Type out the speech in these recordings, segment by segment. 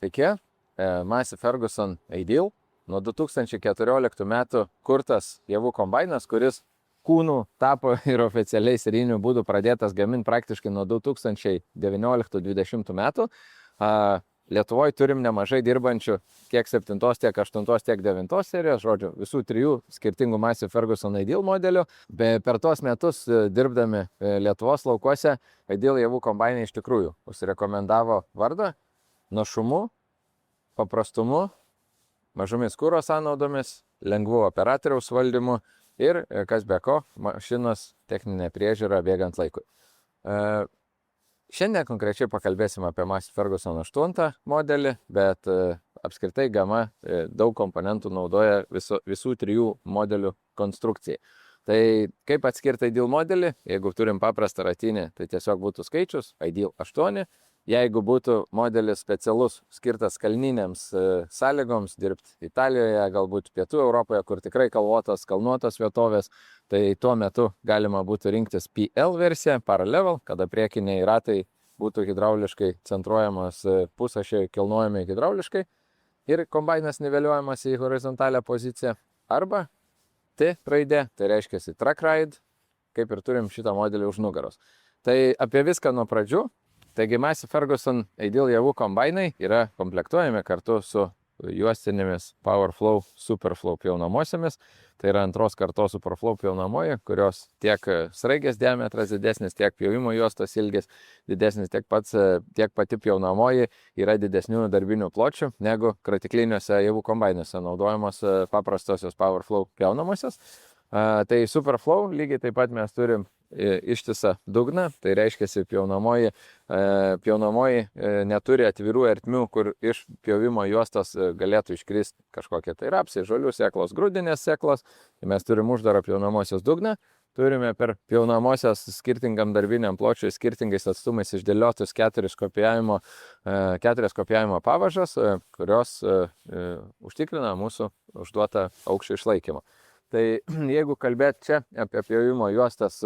Sveiki, Massey Ferguson Ideal. Nuo 2014 metų kurtas javų kombainas, kuris kūnų tapo ir oficialiai serijiniu būdu pradėtas gaminti praktiškai nuo 2019-2020 metų. Lietuvoje turim nemažai dirbančių tiek 7, tiek 8, tiek 9 serijos, žodžiu, visų 3 skirtingų Massey Ferguson Ideal modelių. Per tuos metus dirbdami Lietuvos laukuose, Ideal javų kombainai iš tikrųjų užsirekomendavo vardą našumu, paprastumu, mažomis kuro sąnaudomis, lengvų operatoriaus valdymu ir, kas be ko, mašinos techninė priežiūra bėgant laikui. Šiandien konkrečiai pakalbėsim apie Massey Ferguson 8 modelį, bet apskritai gama daug komponentų naudoja visų 3 modelių konstrukcijai. Tai kaip atskirti Ideal modelį? Jeigu turim paprastą ratinį, tai tiesiog būtų skaičius Ideal 8. Jeigu būtų modelis specialus skirtas kalninėms sąlygoms, dirbti Italijoje, galbūt Pietų Europoje, kur tikrai kalnuotos vietovės, tai tuo metu galima būtų rinktis PL versiją, Paralevel, kada priekiniai ratai būtų hidrauliškai centruojamas, pusašiai kilnojami hidrauliškai ir kombainas niveliuojamas į horizontalią poziciją. Arba T raidė, tai reiškia Track Ride, kaip ir turim šitą modelį už nugaros. Tai apie viską nuo pradžių. Taigi Massey Ferguson Ideal javų kombainai yra komplektuojami kartu su juostinėmis PowerFlow Superflow pjaunamosiamis. Tai yra antros kartos Superflow pjaunamoji, kurios tiek sraigės diametras didesnis, tiek pjovimo juostos ilgis didesnis, tiek pati pjaunamoji yra didesnių darbinių pločių negu kratikliniuose javų kombainuose naudojamos paprastosios PowerFlow pjaunamosios. Tai Superflow lygiai taip pat mes turim ištisą dugną, tai reiškia, pjaunamoji neturi atvirų ertmių, kur iš pjovimo juostos galėtų iškristi kažkokie tai rapsai, žolių sėklos, grūdinės sėklos. Mes turim uždarą pjaunamosios dugną, turime per pjaunamosios skirtingam darbiniam pločiui skirtingais atstumais išdėliotus 4 kopijavimo pavažas, kurios užtikrina mūsų užduotą aukščio išlaikymą. Tai jeigu kalbėt čia apie pjovimo juostas,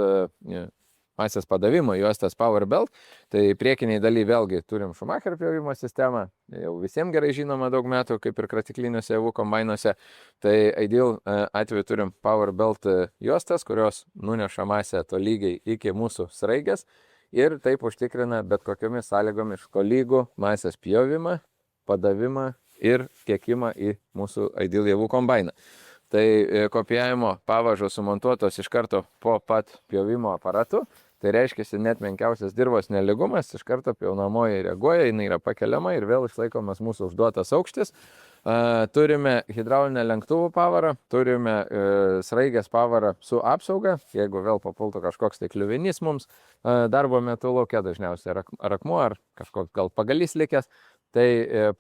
masės padavimo juostas Power Belt, tai priekiniai daly vėlgi turim Schumacher pjovimo sistemą, jau visiems gerai žinoma daug metų, kaip ir kratikliniuose javų kombainuose. Tai Ideal atveju turim Power Belt juostas, kurios nuneša masę tolygiai iki mūsų sraigės ir taip užtikrina bet kokiomis sąlygomis tolygų masės pjovimą, padavimą ir tiekimą į mūsų Ideal javų kombainą. Tai kopijavimo pavažos sumontuotos iš karto po pat pjovimo aparatu. Tai reiškia, net menkiausias dirvos nelygumas, iš karto pjaunamoji reaguoja, jinai yra pakeliama ir vėl išlaikomas mūsų užduotas aukštis. Turime hidraulinę lenktuvų pavarą, turime sraigės pavarą su apsauga, jeigu vėl papultų kažkoks tai kliuvinys mums darbo metu lauke, dažniausiai akmuo ar kažkoks gal pagalys likęs. Tai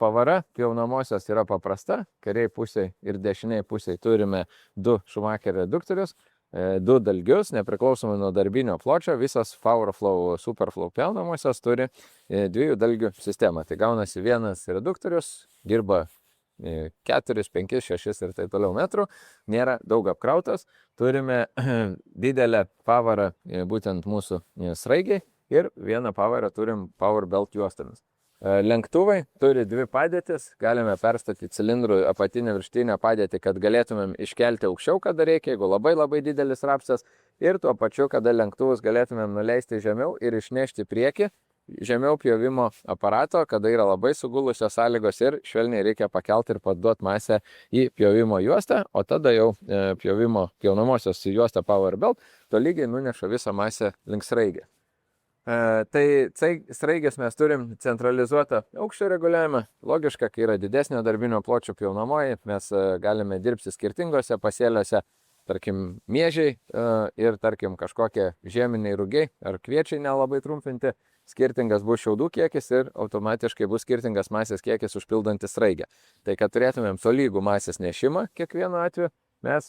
pavara pjaunamosios yra paprasta, kairiai pusėje ir dešiniai pusėje turime 2 Schumacher reduktorius, 2 dalgius, nepriklausomai nuo darbinio pločio, visas PowerFlow Superflow pjaunamosios turi 2 dalgių sistemą. Tai gaunasi vienas reduktorius, dirba 4, 5, 6 ir taip toliau metrų, nėra daug apkrautas, turime didelę pavarą būtent mūsų sraigiai ir vieną pavarą turim Power Belt juostomis. Lenktuvai turi 2 padėtis, galime perstatyti cilindrų apatinę viršutinę padėtį, kad galėtumėm iškelti aukščiau, kada reikia, jeigu labai didelis rapsas, ir tuo pačiu, kada lenktuvus galėtumėm nuleisti žemiau ir išnešti priekį, žemiau pjovimo aparato, kada yra labai sugulusios sąlygos ir švelniai reikia pakelti ir paduoti masę į pjovimo juostą, o tada jau pjaunamosios juostą Power Belt tolygiai nuneša visą masę link sraigės. Tai sraigės mes turim centralizuotą aukščio reguliavimą. Logiška, kai yra didesnio darbinio pločio pjaunamoji, mes galime dirbti skirtingose pasėliuose, tarkim miežiai ir tarkim kažkokie žieminiai rugiai ar kviečiai nelabai trumpinti. Skirtingas bus šiaudų kiekis ir automatiškai bus skirtingas masės kiekis užpildantis sraigę. Tai kad turėtumėm tolygų masės nešimą kiekvienu atveju, mes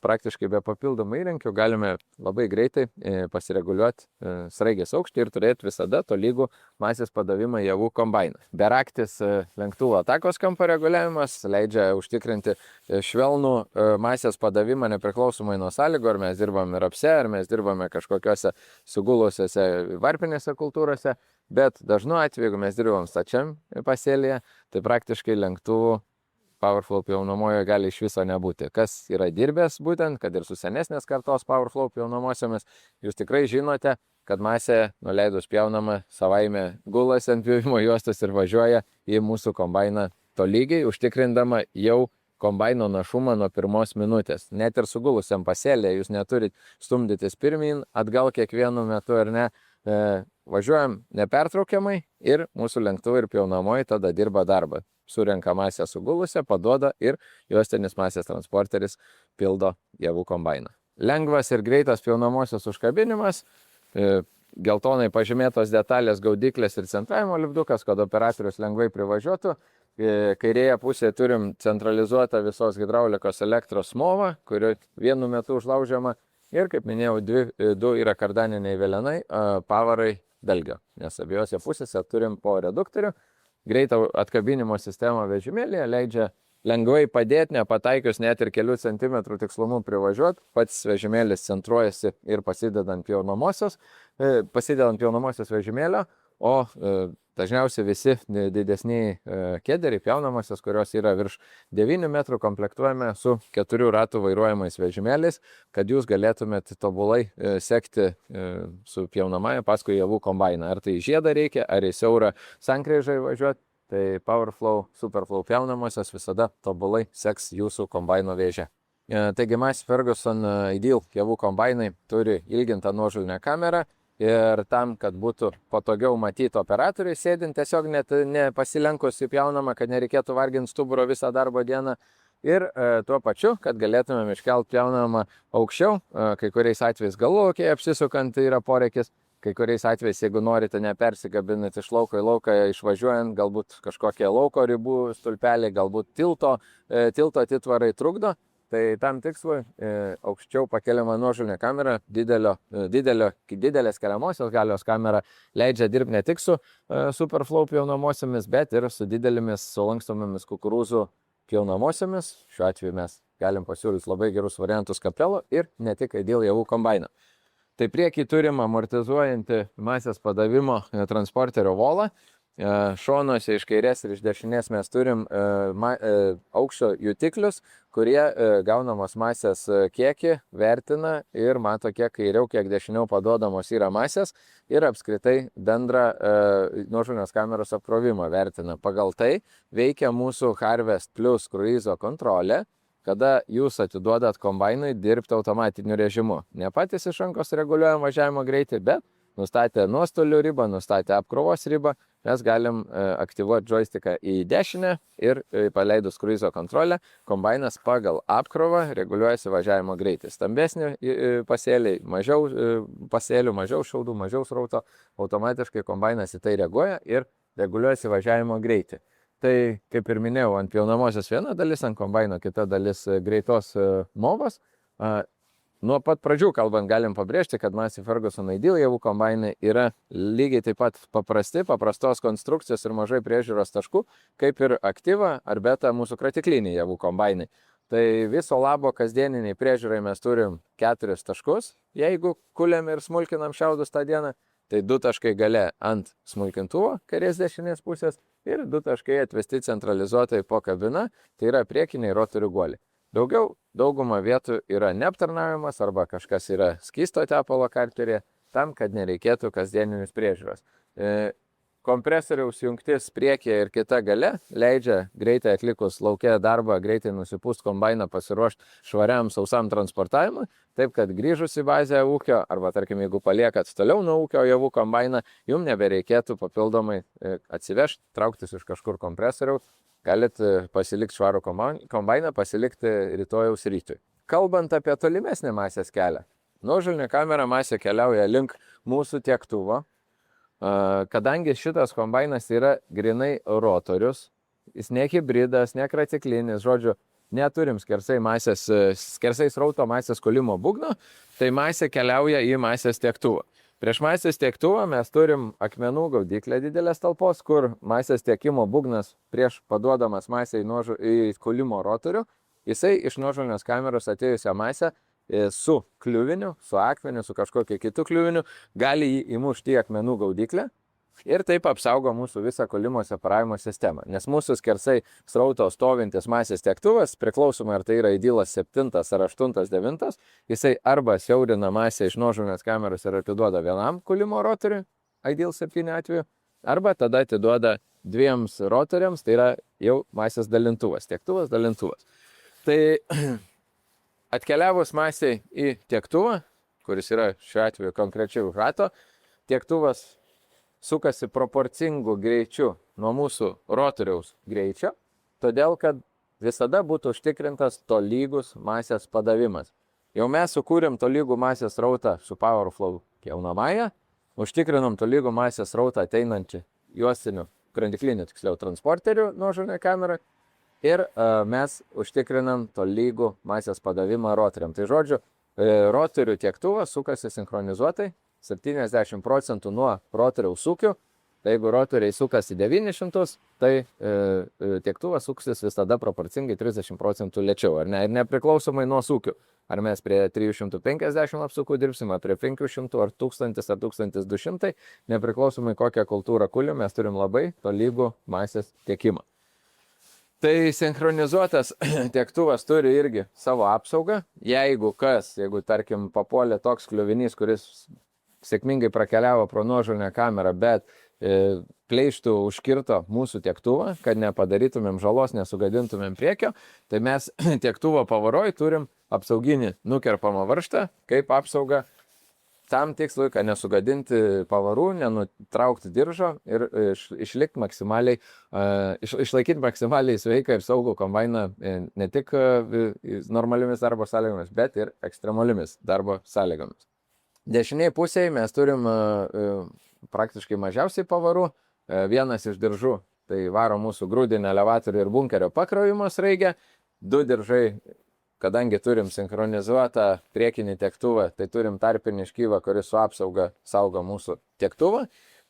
praktiškai be papildomų įrankių galime labai greitai pasireguliuoti sraigės aukštį ir turėti visada tolygų masės padavimą javų kombainą. Beraktis lenktuvo atakos kampo reguliavimas leidžia užtikrinti švelnų masės padavimą nepriklausomai nuo sąlygų, ar mes dirbame rapse, ar mes dirbame kažkokiuose sugulusiuose varpinėse kultūrose, bet dažnu atveju, jeigu mes dirbam stačiam pasėlyje, tai praktiškai lenktuvų Powerflow pjaunamojo gali iš viso nebūti. Kas yra dirbęs būtent, kad ir su senesnės kartos Powerflow pjaunamosiomis, jūs tikrai žinote, kad masė nuleidus pjaunama savaime gulasi ant pjovimo juostos ir važiuoja į mūsų kombainą tolygiai, užtikrindama jau kombaino našumą nuo pirmos minutės. Net ir sugulusiam pasėlėje jūs neturit stumdytis pirmyn, atgal kiekvienu metu ar ne. Važiuojam nepertraukiamai ir mūsų lenktuvai ir pjaunamoji tada dirba darbą. Surenka masę sugulusią, paduoda ir juostinis masės transporteris pildo javų kombainą. Lengvas ir greitas pjaunamosios užkabinimas, geltonai pažymėtos detalės, gaudyklės ir centravimo lipdukas, kad operatorius lengvai privažiuotų. Kairėje pusėje turim centralizuotą visos hidraulikos elektros smovą, kuri vienu metu užlaužiama. Ir, kaip minėjau, du yra kardaniniai velenai, pavarai dalgio, nes abiejose pusėse turim po reduktorių. Greito atkabinimo sistema vežimėlėje leidžia lengvai padėti, nepataikius net ir kelių centimetrų tikslumu privažiuoti. Pats vežimėlis centruojasi ir pasidedant pjaunamosios vežimėlio, o dažniausiai visi didesniai kederiai pjaunamosios, kurios yra virš 9 metrų, komplektuojame su 4 ratų vairuojamais vežimėliais, kad jūs galėtumėte tobulai sekti su pjaunamąja paskui javų kombainą. Ar tai žiedą reikia, ar į siaurą sankryžą važiuoti, tai Powerflow, Superflow pjaunamosios visada tobulai seks jūsų kombaino vėžę. Taigi Massey Ferguson Ideal javų kombainai turi ilgintą nuožulnę kamerą. Ir tam, kad būtų patogiau matyti operatoriui sėdint, tiesiog net nepasilenkus į pjaunamą, kad nereikėtų varginti stuburo visą darbo dieną. Ir tuo pačiu, kad galėtumėm iškelti pjaunamą aukščiau, kai kuriais atvejais galvokėje apsisukant yra poreikis, kai kuriais atvejais, jeigu norite nepersigabinti iš lauko į lauką išvažiuojant, galbūt kažkokie lauko ribų stulpeliai, galbūt tilto atitvarai trukdo. Tai tam tikslui aukščiau pakeliama nuožulnė kamera, didelės keliamosios galios kamera leidžia dirbti ne tik su Superflow pjaunamosiomis, bet ir su didelėmis sulankstomomis kukurūzų pjaunamosiomis. Šiuo atveju mes galim pasiūlyti labai gerus variantus Capello ir ne tik Ideal javų kombainą. Tai priekį turim amortizuojantį masės padavimo transporterio volą. Šonuose iš kairės ir iš dešinės mes turim aukščio jutiklius, kurie gaunamos masės kiekį vertina ir mato kiek kairiau, kiek dešiniau paduodamos yra masės ir apskritai bendrą nuožulnės kameros apkrovimą vertina. Pagal tai veikia mūsų Harvest Plus kruizo kontrolė, kada jūs atiduodat kombainui dirbti automatiniu režimu. Ne patys iš rankos reguliuojam važiavimo greitį, bet nustatę nuostolių ribą, nustatę apkrovos ribą, mes galim aktyvuoti joysticką į dešinę ir paleidus kruizo kontrolę, kombainas pagal apkrovą reguliuojasi važiavimo greitį. Stambesni pasėliai, mažiau pasėlių, mažiau šiaudų, mažiau srauto, automatiškai kombainas į tai reaguoja ir reguliuojasi važiavimo greitį. Tai, kaip ir minėjau, ant pjaunamosios viena dalis, ant kombaino kita dalis greitos movos. Nuo pat pradžių kalbant galim pabrėžti, kad Massey Ferguson Ideal javų kombainai yra lygiai taip pat paprastos konstrukcijos ir mažai priežiūros taškų, kaip ir Activa ar Beta mūsų kratikliniai javų kombainai. Tai viso labo kasdieniniai priežiūrai mes turim 4 taškus, jeigu kuliam ir smulkinam šiaudus tą dieną, tai 2 taškai gale ant smulkintuvo kairės dešinės pusės ir 2 taškai atvesti centralizuotai po kabina, tai yra priekiniai rotorių guoliai. Dauguma vietų yra neaptarnavimas arba kažkas yra skysto tepalo karterė, tam, kad nereikėtų kasdieninis priežiūros. Kompresoriaus jungtis priekyje ir kita gale leidžia greitai atlikus lauke darbą, greitai nusipūst kombainą, pasiruošti švariam sausam transportavimui, taip kad grįžus į bazę ūkio, arba tarkim, jeigu paliekat toliau nuo ūkio javų kombainą, jums nebereikėtų papildomai atsivežti, trauktis iš kažkur kompresoriaus, galit pasilikti švarų kombainą, pasilikti rytojaus rytui. Kalbant apie tolimesnį masės kelią, nuožulnė kamera masė keliauja link mūsų tiektuvo. Kadangi šitas kombainas yra grinai rotorius, jis ne hibridas, ne kratiklinis, žodžiu, neturim skersai srauto masės kulimo būgno, tai masė keliauja į masės tiektuvą. Prieš masės tiektuvą mes turim akmenų gaudyklę didelės talpos, kur masės tiekimo būgnas prieš paduodamas masę į kulimo rotorių, jisai iš nuožulnios kameros atėjusią masę su kliuviniu, su akmeniu, su kažkokiu kitu kliuviniu, gali jį įmušti į akmenų gaudyklę ir taip apsaugo mūsų visą kulimo separavimo sistemą. Nes mūsų skersai srauto stovintis masės tiektuvas, priklausomai ar tai yra Idealas 7 ar 8, 9, jisai arba siaurina masę iš nuožulnios kameros ir atiduoda vienam kulimo rotoriui, Ideal 7 atveju, arba tada atiduoda 2 rotoriams, tai yra jau masės dalintuvas, tiektuvas, dalintuvas. Tai atkeliavus masei į tiektuvą, kuris yra šiuo atveju konkrečiai už rato, tiektuvas sukasi proporcingu greičiu nuo mūsų rotoriaus greičio, todėl kad visada būtų užtikrintas tolygus masės padavimas. Jau mes sukūrėm tolygų masės rautą su Powerflow keunamąja, užtikrinom tolygų masės rautą ateinantį juostiniu, krandikliniu, tiksliau, transporteriu nuožulnią kamerą ir mes užtikrinam tolygų masės padavimą rotoriam. Tai žodžiu, rotorių tiektuvas sukasi sinchronizuotai, 70% nuo rotoriaus sūkių, tai jeigu rotoriai sukasi 900, tai tiektuvas suksis visada proporcingai 30% lėčiau, ar ne? Ir nepriklausomai nuo sūkių, ar mes prie 350 apsukų dirbsim, ar prie 500, ar 1000, ar 1200, nepriklausomai kokią kultūrą kuliu, mes turim labai tolygų masės tiekimą. Tai sinchronizuotas tiektuvas turi irgi savo apsaugą, jeigu tarkim papuolė toks kliuvinys, kuris sėkmingai prakeliavo pro nuožulnę kamerą, bet pleištų užkirto mūsų tiektuvą, kad nepadarytumėm žalos, nesugadintumėm priekio, tai mes tiektuvo pavaroj turim apsauginį nukerpamą varžtą, kaip apsauga tam tikslui, kad nesugadinti pavarų, nenutraukti diržo ir išlaikyti maksimaliai sveiką ir saugų kombainą ne tik normaliomis darbo sąlygomis, bet ir ekstremaliomis darbo sąlygomis. Dešiniai pusėje mes turim praktiškai mažiausiai pavarų. Vienas iš diržų tai varo mūsų grūdinį elevatorių ir bunkerio pakrovimo sraigę. 2 diržai, kadangi turim sinchronizuotą priekinį tiektuvą, tai turim tarpinį škyvą, kuris su apsauga saugo mūsų tiektuvą.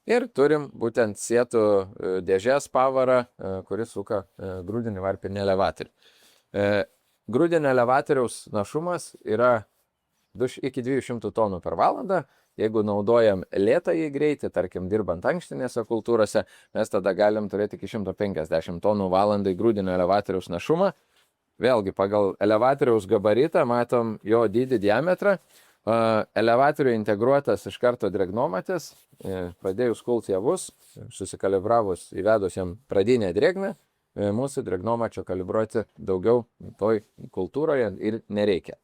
Ir turim būtent sietų dėžės pavarą, kuris suka grūdinį varpinį elevatorių. Grūdinio elevatoriaus našumas yra iki 200 tonų per valandą. Jeigu naudojam lėtąjį greitį, tarkim dirbant ankštinėse kultūrose, mes tada galim turėti iki 150 tonų valandai grūdinio elevatoriaus našumą. Vėlgi, pagal elevatoriaus gabaritą matom jo dydį, diametrą. Elevatoriui integruotas iš karto drėgnomatis, pradėjus kulti javus, susikalibravus įvedus jam pradinę drėgmę, mūsų drėgnomačio kalibruoti daugiau toj kultūroje ir nereikia.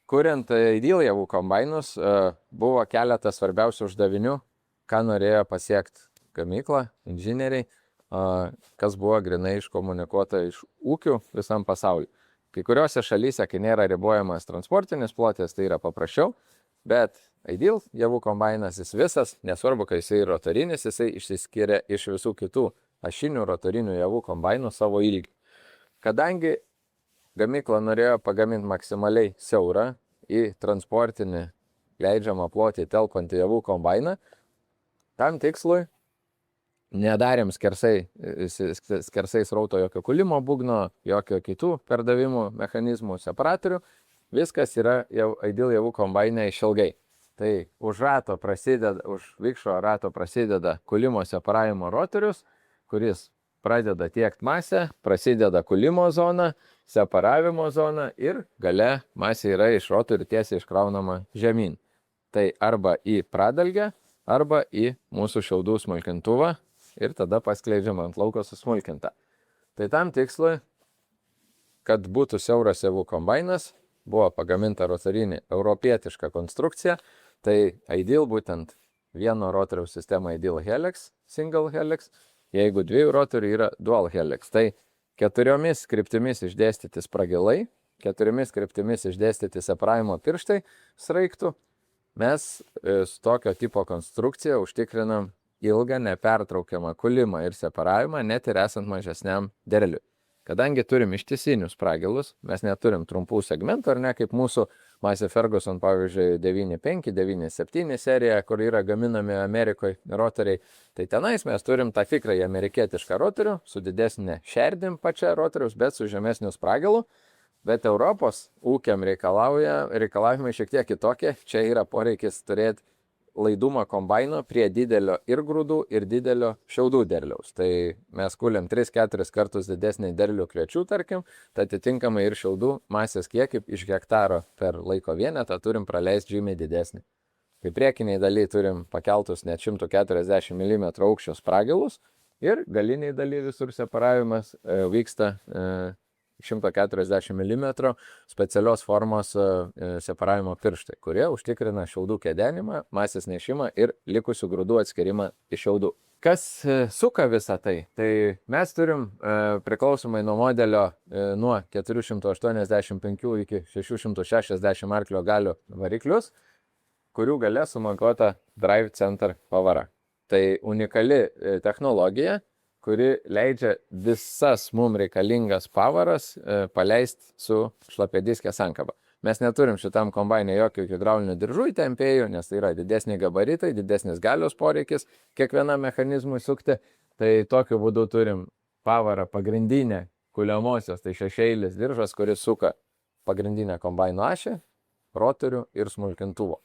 Kuriant Ideal javų kombainus, buvo keletas svarbiausių uždavinių, ką norėjo pasiekti gamykla, inžinieriai, kas buvo grinai iškomunikuota iš ūkių visam pasauliu. Kai kuriuose šalyse, kai nėra ribojamas transportinis plotis, tai yra paprasčiau, bet Ideal javų kombainas jis visas, nesvarbu, kai jisai rotorinis, jisai išsiskiria iš visų kitų ašinių rotorinių javų kombainų savo ilgių. Kadangi gamykla norėjo pagaminti maksimaliai siaurą į transportinį leidžiamą plotį telpantį javų kombainą, tam tikslui nedarėm skersai srauto jokio kulimo būgno, jokio kitų perdavimų mechanizmų, separatorių. Viskas yra Ideal javų kombaine išilgai. Tai už vikšro rato prasideda kulimo separavimo rotorius, kuris pradeda tiekti masę, prasideda kulimo zona, separavimo zona ir gale masė yra iš rotorių tiesiai iškraunama žemyn. Tai arba į pradalgę, arba į mūsų šiaudų smulkintuvą ir tada paskleidžiama ant lauko susmulkinta. Tai tam tikslui, kad būtų siauras javų kombainas, buvo pagaminta rotorinė europietiška konstrukcija, tai Ideal būtent vieno rotoriaus sistema Ideal Helix, single helix, jeigu 2 rotorių yra dual helix. Tai 4 kryptimis išdėstyti spragilai, 4 kryptimis išdėstyti separavimo pirštai sraigtų. Mes su tokio tipo konstrukcija užtikrinam ilgą nepertraukiamą kulimą ir separavimą, net ir esant mažesniam derliui. Kadangi turim ištisinius spragilus, mes neturim trumpų segmentų, ar ne, kaip mūsų Massey Ferguson, pavyzdžiui, 9.5, 9.7 serija, kur yra gaminami Amerikoje rotoriai. Tai tenais mes turim tą tikrąjį amerikietišką rotorių, su didesnė šerdim pačia rotoriaus, bet su žemesniu spragilu. Bet Europos ūkiam reikalavimai šiek tiek kitokie. Čia yra poreikis turėti laidumą kombaino prie didelio ir grūdų, ir didelio šiaudų derliaus. Tai mes kuliam 3-4 kartus didesnį derlių kviečių, tarkim, tai atitinkamai ir šiaudų masės kiekį iš hektaro per laiko vienetą turim praleisti žymiai didesnį. Kai priekiniai daly turim pakeltus net 140 mm aukščio spragilus ir galiniai daly visur separavimas vyksta 140 mm specialios formos separavimo pirštai, kurie užtikrina šiaudų kedenimą, masės nešimą ir likusių grūdų atskirimą iš šiaudų. Kas suka visą tai? Tai mes turim priklausomai nuo modelio nuo 485 iki 660 arklio galių variklius, kurių gale sumontuota Drive Center pavara. Tai unikali technologija, kuri leidžia visas mums reikalingas pavaras paleisti su šlapiadiske sankaba. Mes neturim šitam kombainė jokių hidraulinių diržų įtempėjų, nes tai yra didesni gabaritai, didesnis galios poreikis kiekvienam mechanizmui sukti. Tai tokiu būdu turim pavarą pagrindinę kuliamosios, tai šešėlis diržas, kuris suka pagrindinę kombaino ašį, rotorių ir smulkintuvo.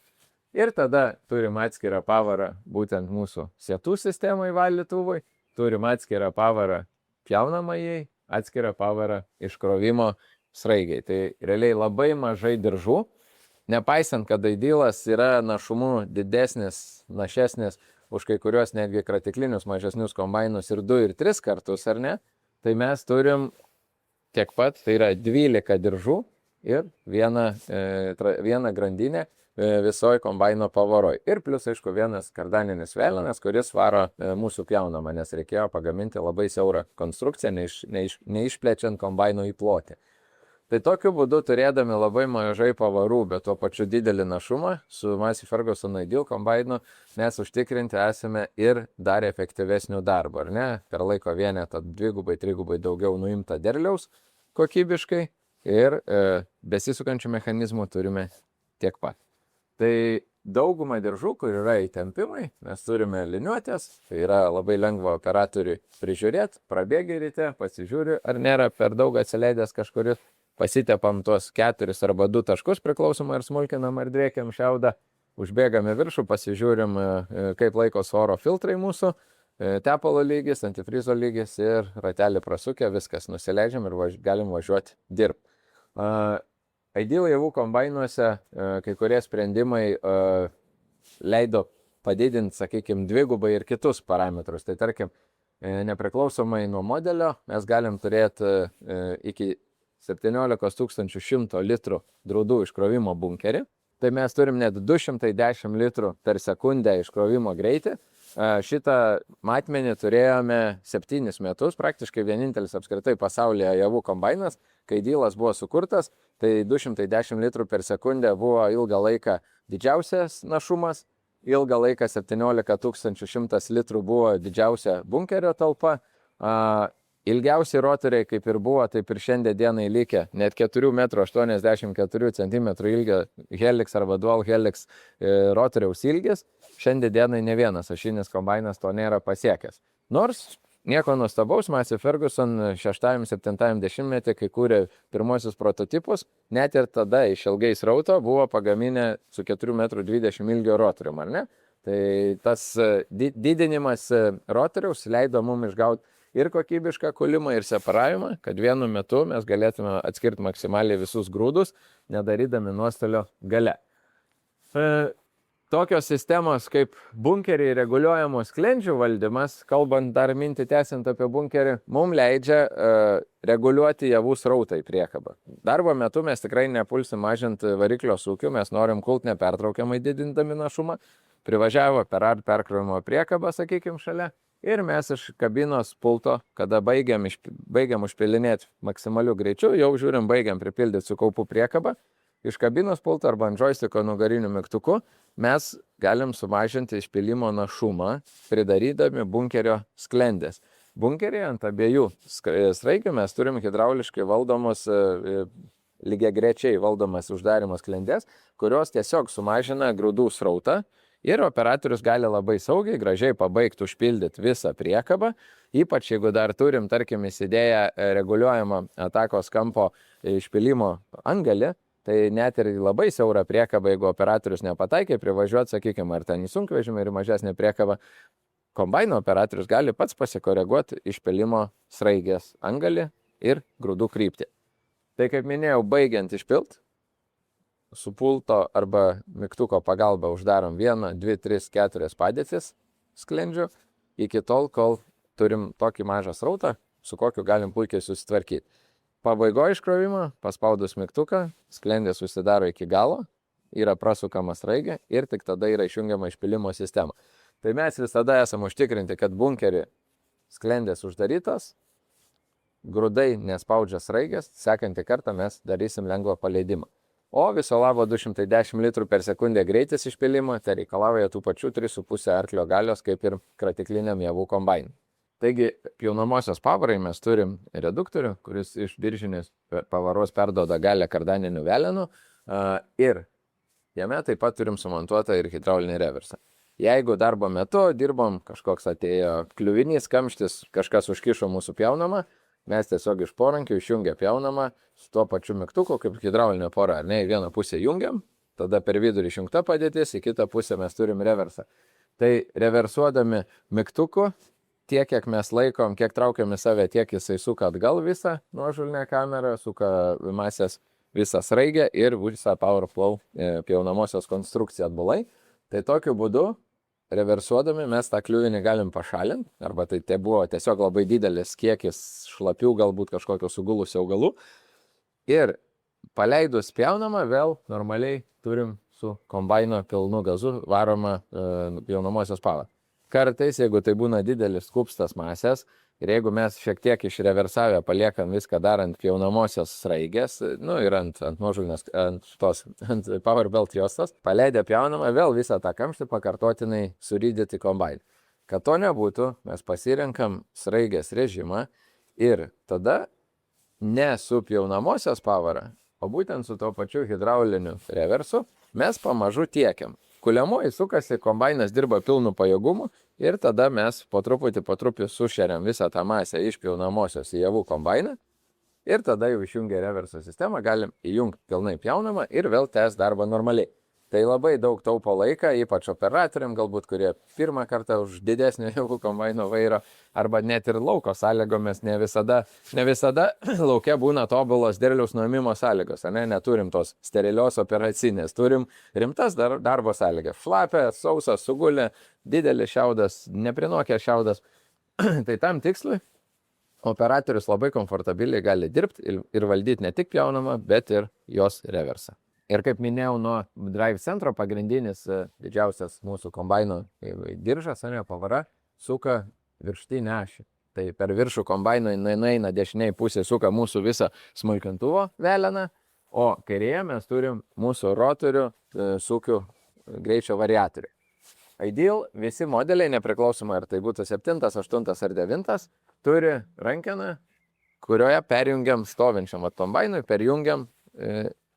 Ir tada turim atskirą pavarą būtent mūsų sėtų sistemai valytuvui. Turim atskirą pavarą pjaunamajai, atskirą pavarą iškrovimo sraigiai. Tai realiai labai mažai diržų, nepaisant, kad aidylas yra našumu didesnis, našesnis už kai kurios netgi kratiklinius mažesnius kombainus ir 2 ir 3 kartus, ar ne, tai mes turim tiek pat, tai yra 12 diržų ir viena grandinė visoje kombaino pavaroj. Ir plus, aišku, vienas kardaninis velenas, kuris varo mūsų pjaunamą, nes reikėjo pagaminti labai siaurą konstrukciją, neišplečiant kombaino į plotį. Tai tokiu būdu, turėdami labai mažai pavarų, bet tuo pačiu didelį našumą, su Massey Ferguson Ideal kombainu mes užtikrinti esame ir dar efektyvesnių darbų, ar ne? Per laiko vienetą 2-3 daugiau nuimta derliaus kokybiškai ir besisukančių mechanizmų turime tiek pat. Tai daugumą diržų, kur yra įtempimai, mes turime liniuotės, tai yra labai lengva operatoriui prižiūrėti, prabėgi ryte, pasižiūri, ar nėra per daug atsileidęs kažkuris, pasitepam tuos 4 arba 2 taškus priklausomai ir smulkinam ar drėkiam šiaudą, užbėgame viršų, pasižiūrim, kaip laikos oro filtrai mūsų, tepalo lygis, antifrizo lygis ir ratelį prasukę, viskas nusileidžiam ir galim važiuoti dirbti. Ideal javų kombainuose kai kurie sprendimai leido padidinti, sakykime, 2 ir kitus parametrus. Tai tarkim, nepriklausomai nuo modelio mes galim turėti iki 17 100 litrų grūdų iškrovimo bunkerį. Tai mes turim net 210 litrų per sekundę iškrovimo greitį. Šitą matmenį turėjome 7 metus, praktiškai vienintelis apskritai pasaulyje javų kombainas, kai Idealas buvo sukurtas, tai 210 litrų per sekundę buvo ilgą laiką didžiausias našumas, ilgą laiką 17 100 litrų buvo didžiausia bunkerio talpa, ilgiausiai rotoriai kaip ir buvo, taip ir šiandien dienai likę, net 4,84 cm ilgio helix arba dual helix rotoriaus ilgis, šiandien dienai ne vienas ašinis kombainas to nėra pasiekęs. Nors nieko nuostabaus, Massey Ferguson 6-7 dešimtmetį, kai kūrė pirmosius prototipus, net ir tada iš ilgais rauto buvo pagaminę su 4,20 m ilgio rotorium, ar ne? Tai tas didinimas rotoriaus leido mums išgauti ir kokybišką kulimą, ir separavimą, kad vienu metu mes galėtume atskirti maksimaliai visus grūdus, nedarydami nuostolio gale. Tokios sistemos kaip bunkeriai reguliuojamos sklendžių valdymas, kalbant dar mintį tęsiant apie bunkerį, mums leidžia reguliuoti javų srautą į priekabą. Darbo metu mes tikrai nepulsim mažinti variklio sūkių, mes norim kult nepertraukiamai didindami našumą. Privažiavo per perkrovimo priekabą, sakykime, šalia. Ir mes iš kabinos pulto, kada baigiam užpilinėti maksimaliu greičiu, jau žiūrim, baigiam pripildyti su kaupu priekabą, iš kabinos pulto arba ant joystiko nugariniu mygtuku mes galim sumažinti išpilimo našumą, pridarydami bunkerio sklendės. bunkerį ant abiejų sraigių mes turim hidrauliškai valdomus, lygiagrečiai valdomas uždarimas sklendės, kurios tiesiog sumažina grūdų srautą ir operatorius gali labai saugiai, gražiai pabaigti užpildyti visą priekabą, ypač jeigu dar turim, tarkim, įsidėję reguliuojamą atakos kampo išpilimo angalį, tai net ir labai siaurą priekabą, jeigu operatorius nepataikė, privažiuoti, sakykime, ar ten į sunkvežimį ir mažesnę priekabą, kombaino operatorius gali pats pasikoreguoti išpilimo sraigės angalį ir grūdų kryptį. Tai kaip minėjau, baigiant išpilt, su pulto arba mygtuko pagalba uždarom 1, 2, 3, 4 padėtis sklendžių, iki tol, kol turim tokį mažą srautą, su kokiu galim puikiai susitvarkyti. Pabaigoje iškrovimo, paspaudus mygtuką, sklendė susidaro iki galo, yra prasukama sraigė ir tik tada yra išjungiama išpilimo sistema. Tai mes visada esame užtikrinti, kad bunkerį sklendės uždarytas, grūdai nespaudžia sraigės, sekantį kartą mes darysim lengvą paleidimą. O viso labo 210 litrų per sekundę greitis išpilimo, tai reikalauja tų pačių 3,5 arklio galios kaip ir kratikliniam javų kombainui. Taigi, pjaunamosios pavarai mes turim reduktorių, kuris iš biržinės pavaros perduoda galią kardaninių velenų ir jame taip pat turim sumontuotą ir hidraulinį reversą. Jeigu darbo metu dirbom, kažkoks atėjo kliuvinys, kamštis, kažkas užkišo mūsų pjaunamą, mes tiesiog iš porankių išjungia pjaunamą su tuo pačiu mygtuku, kaip hidraulinė pora. Ar ne, į vieną pusę jungiam, tada per vidurį išjungta padėtis, į kitą pusę mes turim reversą. Tai reversuodami mygtuku, tiek, kiek mes laikom, kiek traukiam į save, tiek jisai suka atgal visą nuožulnę kamerą, suka masės visą sraigę ir visą PowerFlow pjaunamosios konstrukciją atbulai. Tai tokiu būdu reversuodami mes tą kliuvinį galim pašalinti, arba tai buvo tiesiog labai didelis kiekis šlapių, galbūt kažkokio sugulusių augalų. Ir paleidus pjaunamą, vėl normaliai turim su kombaino pilnu gazu varomą pjaunamosios pavarą. Kartais, jeigu tai būna didelis kupstas masės, ir jeigu mes šiek tiek išreversavę paliekam viską dar ant pjaunamosios sraigės, ir ant nuožulnės, ant power belt juostos, paleidę pjaunamą, vėl visą tą kamštį pakartotinai surydyti kombainą. Kad to nebūtų, mes pasirenkam sraigės režimą ir tada ne su pjaunamosios pavara, o būtent su to pačiu hidrauliniu reversu mes pamažu tiekiam. Kuliamoji sukasi, kombainas dirba pilnu pajėgumu ir tada mes po truputį sušeriam visą tą masę iš pjaunamosios į javų kombainą ir tada jau išjungę reverso sistemą galim įjungti pilnai pjaunamą ir vėl tęs darbą normaliai. Tai labai daug taupo laiką, ypač operatoriam, galbūt, kurie pirmą kartą už didesnio javų kombaino vairo, arba net ir lauko sąlygomis ne visada lauke būna tobulos derliaus nuėmimo sąlygos, neturim tos sterilios operacinės, turim rimtas darbo sąlygas, šlapia, sausas, sugulė, didelis šiaudas, neprinokęs šiaudas. Tai tam tikslui operatorius labai komfortabiliai gali dirbti ir valdyti ne tik pjaunamą, bet ir jos reversą. Ir kaip minėjau, nuo drive centro pagrindinis didžiausias mūsų kombaino diržas, pavara, suka viršutinę ašį. Tai per viršų kombaino eina dešiniai pusė suka mūsų visą smulkintuvo veleną, o kairėje mes turim mūsų rotorių sukių greičio variatorių. Ideal visi modeliai, nepriklausomai ar tai būtų 7, 8 ar 9, turi rankeną, kurioje perjungiam stovinčiam kombainui, perjungiam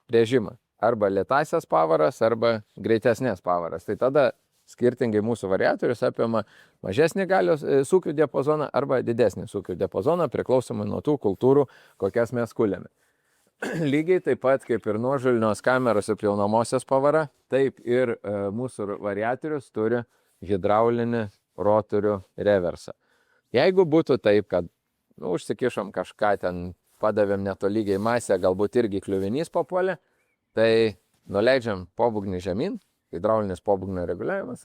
režimą. Arba lėtasias pavaras, arba greitesnės pavaras. Tai tada skirtingai mūsų variatorius apima mažesnį galios sūkių diapazoną arba didesnį sūkių diapazoną, priklausomai nuo tų kultūrų, kokias mes kuliame. Lygiai taip pat kaip ir nuožulnios kameros ir pjaunamosios pavara, taip ir mūsų variatorius turi hidraulinį rotorių reversą. Jeigu būtų taip, kad užsikišom kažką ten, padavėm netolygiai masę, galbūt irgi kliuvinys papuolė, tai nuleidžiam pobūgnį žemyn, hidraulinis pobūgnio reguliavimas,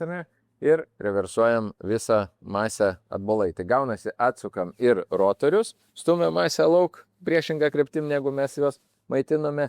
ir reversuojam visą masę atbulai. Tai gaunasi, atsukam ir rotorius, stumiam masę lauk priešingą kryptim, negu mes juos maitiname,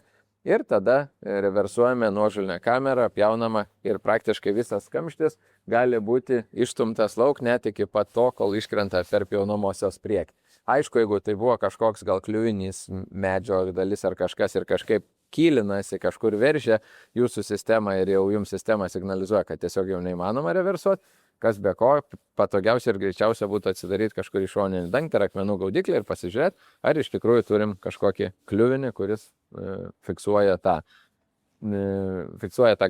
ir tada reversuojame nuožulnę kamerą, pjaunamą ir praktiškai visas kamštis gali būti išstumtas lauk net iki pat to, kol iškrenta per pjaunamosios priekį. Aišku, jeigu tai buvo kažkoks gal kliuvinys medžio dalis ar kažkas ir kažkaip kylinasi, kažkur veržia jūsų sistemą ir jau jums sistema signalizuoja, kad tiesiog jau neįmanoma reversuoti, kas be ko, patogiausia ir greičiausia būtų atsidaryti kažkur į šoninį dangtį ar akmenų gaudiklį ir pasižiūrėti, ar iš tikrųjų turim kažkokį kliuvinį, kuris fiksuoja tą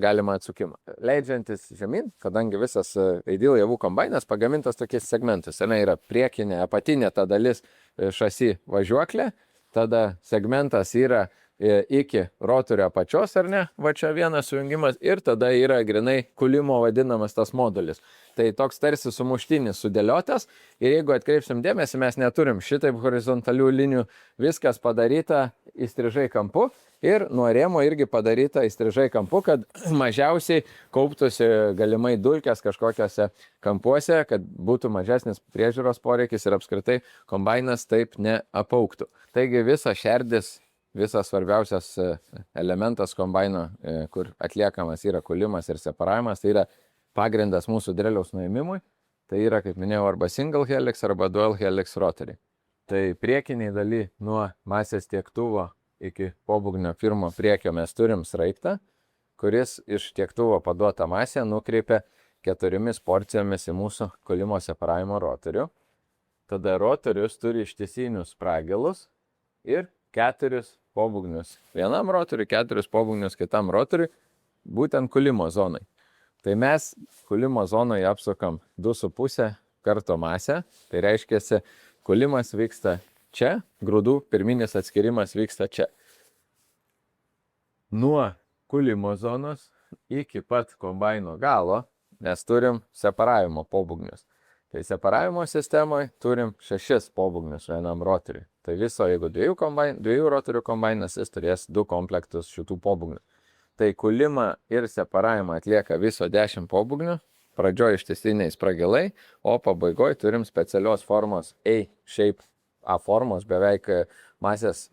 galimą atsukimą. Leidžiantis žemyn, kadangi visas Ideal javų kombainas pagamintas tokiais segmentais. Ten yra priekinė, apatinė ta dalis šasi važiuoklė, tada segmentas yra iki rotorio apačios, ar ne, va čia vienas sujungimas ir tada yra grinai kulimo vadinamas tas modulis. Tai toks tarsi sumuštinis sudėliotas ir jeigu atkreipsim dėmesį, mes neturim šitaip horizontalių linijų, viskas padaryta įstrižai kampu ir nuo rėmo irgi padaryta įstrižai kampu, kad mažiausiai kauptųsi galimai dulkės kažkokiose kampuose, kad būtų mažesnis priežiūros poreikis ir apskritai kombainas taip neapauktų. Taigi visas šerdis, visas svarbiausias elementas kombaino, kur atliekamas yra kulimas ir separavimas, tai yra pagrindas mūsų dreliaus nuėmimui. Tai yra, kaip minėjau, arba single helix, arba dual helix rotoriai. Tai priekiniai daly nuo masės tiektuvo iki pobūgnio pirmo priekio mes turim sraigtą, kuris iš tiektuvo paduotą masę nukreipia 4 porcijomis į mūsų kulimo separavimo rotorių. Tada rotorius turi ištisinius spragilus ir 4 pobūgnius vienam rotoriui, 4 pobūgnius kitam rotoriui, būtent kulimo zonai. Tai mes kulimo zonoje apsukam 2,5 karto masę, tai reiškia, kulimas vyksta čia, grūdų pirminis atskirimas vyksta čia. Nuo kulimo zonos iki pat kombaino galo mes turim separavimo pobūgnius. Tai separavimo sistemoje turim 6 pobūgnius vienam rotoriui. Tai viso, jeigu 2 rotorių kombainas, jis turės 2 komplektus šitų pobūgnių. Tai kulimą ir separavimą atlieka viso 10 pobūgnių, pradžioje ištisiniai spragilai, o pabaigoje turim specialios formos A-shape, A-formos beveik masės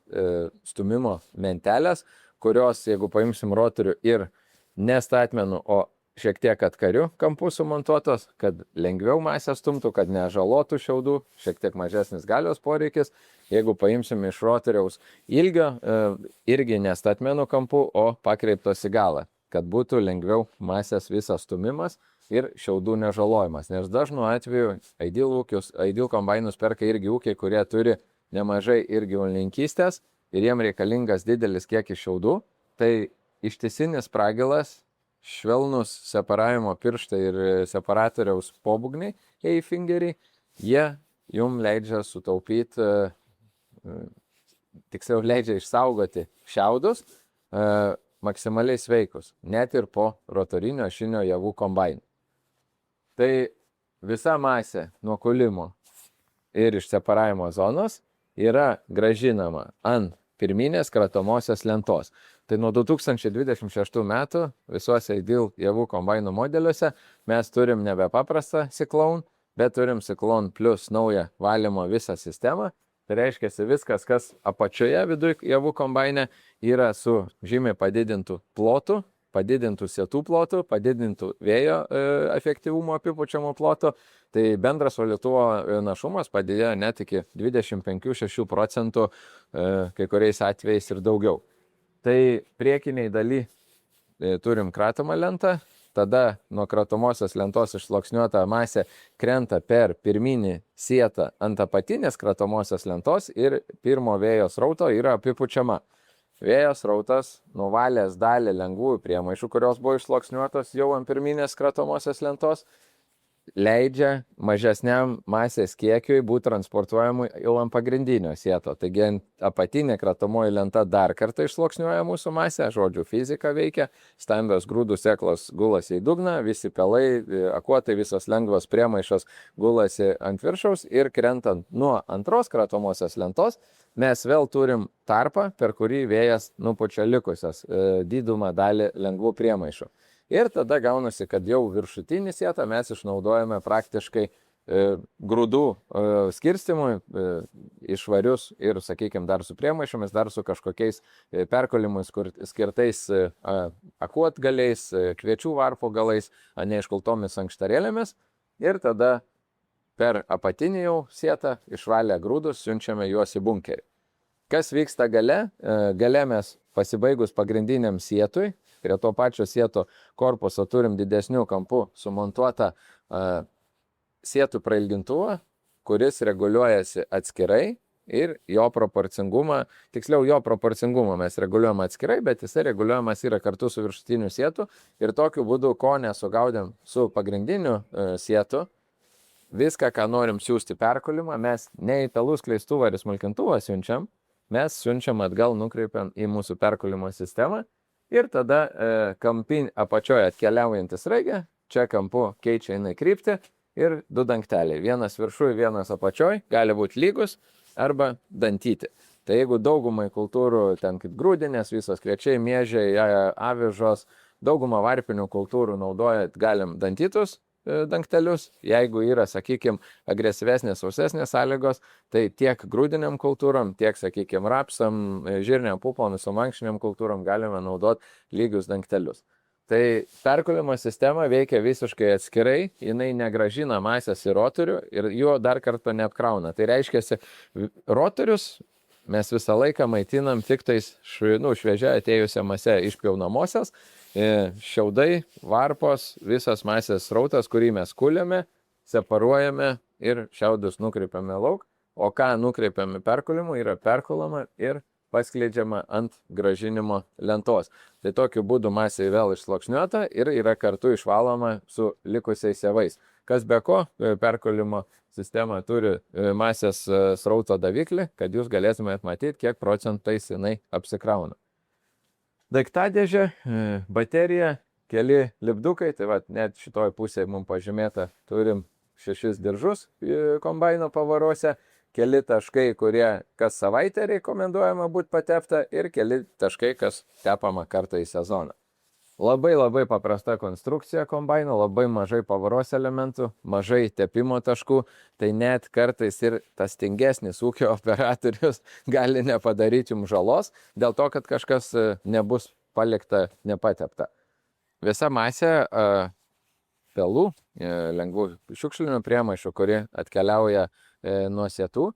stumimo mentelės, kurios, jeigu paimsim rotorių ir ne statmenų, o šiek tiek atkarių kampų sumontuotos, kad lengviau masę stumtų, kad nežalotų šiaudų, šiek tiek mažesnis galios poreikis. Jeigu paimsim iš rotoriaus ilgio, irgi ne statmenų kampų, o pakreiptos į galą, kad būtų lengviau masės visas stumimas ir šiaudų nežalojimas. Nes dažnu atveju Ideal kombainus perka irgi ūkiai, kurie turi nemažai ir gyvulininkystės ir jiem reikalingas didelis kiekis šiaudų. Tai ištisinis spragilas, švelnus separavimo pirštai ir separatoriaus pobūgniai, A-fingeriai, jie jum leidžia sutaupyti, tiksliau leidžia išsaugoti šiaudus maksimaliai sveikus, net ir po rotorinio ašinio javų kombainų. Tai visa masė nuo kulimo ir iš separavimo zonos yra grąžinama ant pirminės kratomosios lentos. Tai nuo 2026 metų visuose Ideal javų kombainų modeliuose mes turim nebe paprastą Cyclone, bet turim Cyclone plus naują valymo visą sistemą. Tai reiškia, viskas, kas apačioje viduje javų kombaine, yra su žymiai padidintų plotų, padidintų sėtų plotų, padidintų vėjo efektyvumo apipučiamų plotų. Tai bendras valytuvo našumas padidėjo net iki 25-6%, kai kuriais atvejais ir daugiau. Tai priekiniai daly turim kratomą lentą, tada nuo kratomosios lentos išsluoksniuota masė krenta per pirminį sietą ant apatinės kratomosios lentos ir pirmo vėjo srauto yra apipučiama. Vėjo srautas nuvalęs dalį lengvųjų priemaišų, kurios buvo išsluoksniuotos jau ant pirminės kratomosios lentos, leidžia mažesniam masės kiekiui būti transportuojamui jau ant pagrindinio sieto. Taigi apatinė kratomoji lenta dar kartą išsluoksniuoja mūsų masę, žodžiu, fizika veikia, stambios grūdų sėklos gulasi į dugną, visi pelai, akuotai, visos lengvos priemaišos gulasi ant viršaus ir krentant nuo antros kratomosios lentos, mes vėl turim tarpą, per kurį vėjas nupučia likusias didumą dalį lengvų priemaišų. Ir tada gaunasi, kad jau viršutinį sietą mes išnaudojame praktiškai grūdų skirstimui, išvarius ir, sakykime, dar su priemaišomis, dar su kažkokiais perkolimais skirtais akuotgaliais, kviečių varpo galais, neiškultomis ankštarėlėmis. Ir tada per apatinį jau sietą išvalę grūdus siunčiame juos į bunkerį. Kas vyksta gale? Gale mes pasibaigus pagrindiniam sietui prie to pačio sieto korpuso turim didesnių kampų sumontuotą sietų prailgintuvą, kuris reguliuojasi atskirai ir jo proporcingumą, tiksliau jo proporcingumą mes reguliuojam atskirai, bet jisai reguliuojamas yra kartu su viršutiniu sietu ir tokiu būdu, ko nesugaudėm su pagrindiniu sietu, viską, ką norim siūsti perkulimą, mes ne į pelų skleistuvą ir smulkintuvą siunčiam, mes siunčiam atgal, nukreipiam į mūsų perkulimo sistemą ir tada kampin apačioje atkeliaujantis sraigė, čia kampu keičia jinai kryptį ir du dangteliai, vienas viršui, vienas apačioj, gali būti lygus arba dantyti. Tai jeigu daugumai kultūrų, ten kaip grūdinės, visos kviečiai, miežiai, avižos, daugumą varpinių kultūrų naudojat, galim dantytus dangtelius. Jeigu yra, sakykime, agresyvesnės, sausesnės sąlygos, tai tiek grūdiniam kultūrom, tiek, sakykime, rapsam, žirniam pupom, sumankštiniam kultūrom galime naudoti lygius dangtelius. Tai perkulimo sistema veikia visiškai atskirai, jinai negražina masės į rotorių ir jo dar kartą neapkrauna. Tai reiškia, rotorius mes visą laiką maitinam tik tais šviežia atėjusią masę išpjaunamosios, šiaudai, varpos, visas masės srautas, kurį mes kuliame, separuojame ir šiaudus nukreipiame lauk, o ką nukreipiame perkulimu yra perkulama ir paskleidžiama ant gražinimo lentos. Tai tokiu būdu masė vėl išsluoksniuota ir yra kartu išvaloma su likusiais sievais. Kas be ko, perkulimo sistema turi masės srauto daviklį, kad jūs galėtumėte matyti, kiek procentais jinai apsikrauna. Daiktadėžė, baterija, keli lipdukai, tai va, net šitoj pusėje mums pažymėta, turim 6 diržus kombaino pavarose, keli taškai, kurie kas savaitę rekomenduojama būti patepta ir keli taškai, kas tepama kartą į sezoną. Labai labai paprasta konstrukcija kombaino, labai mažai pavaros elementų, mažai tepimo taškų, tai net kartais ir tas tingesnis ūkio operatorius gali nepadaryti jums žalos, dėl to, kad kažkas nebus palikta nepatepta. Visa masė pelų, lengvų šiukšlinių priemaišų, kuri atkeliauja nuo sietų,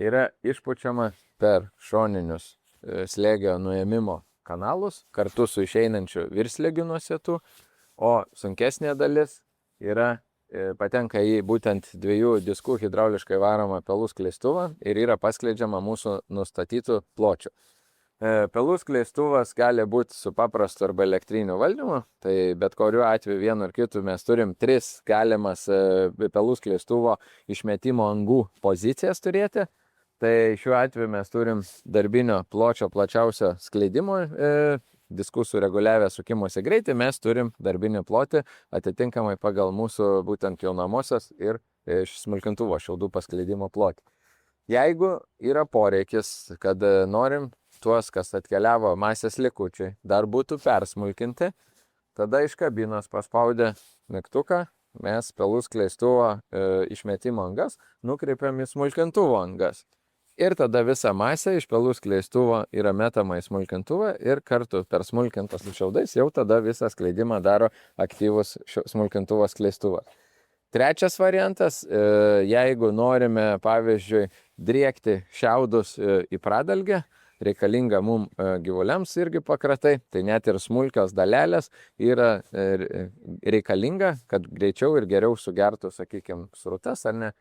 yra išpučiama per šoninius slėgio nuėmimo kanalus kartu su išeinančiu virslėgiu nuo sietų, o sunkesnė dalis patenka į būtent 2 diskų hidrauliškai varomą pelų skleistuvą ir yra paskleidžiama mūsų nustatytų pločių. Pelų skleistuvas gali būti su paprastu arba elektriniu valdymu, tai bet kuriuo atveju vienu ar kitu mes turim 3 galimas pelų skleistuvo išmetimo angų pozicijas turėti. Tai šiuo atveju mes turim darbinio pločio plačiausio skleidimo diskų sureguliavę sukimosi greitį, mes turim darbinį plotį atitinkamai pagal mūsų būtent jaunamosios ir smulkintuvo šiaudų paskleidimo plotį. Jeigu yra poreikis, kad norim tuos, kas atkeliavo masės likučiai, dar būtų persmulkinti, tada iš kabinos paspaudę mygtuką, mes pelų skleistuvo išmetimo angas nukreipiam į smulkintuvo angas. Ir tada visa masė iš pelų skleistuvo yra metama į smulkintuvą ir kartu per smulkintas su šiaudais jau tada visą skleidimą daro aktyvus smulkintuvo skleistuvas. Trečias variantas, jeigu norime, pavyzdžiui, driekti šiaudus į pradalgę, reikalinga mums gyvuliams irgi pakratai, tai net ir smulkios dalelės yra reikalinga, kad greičiau ir geriau sugertų, sakykime, srutas ar ne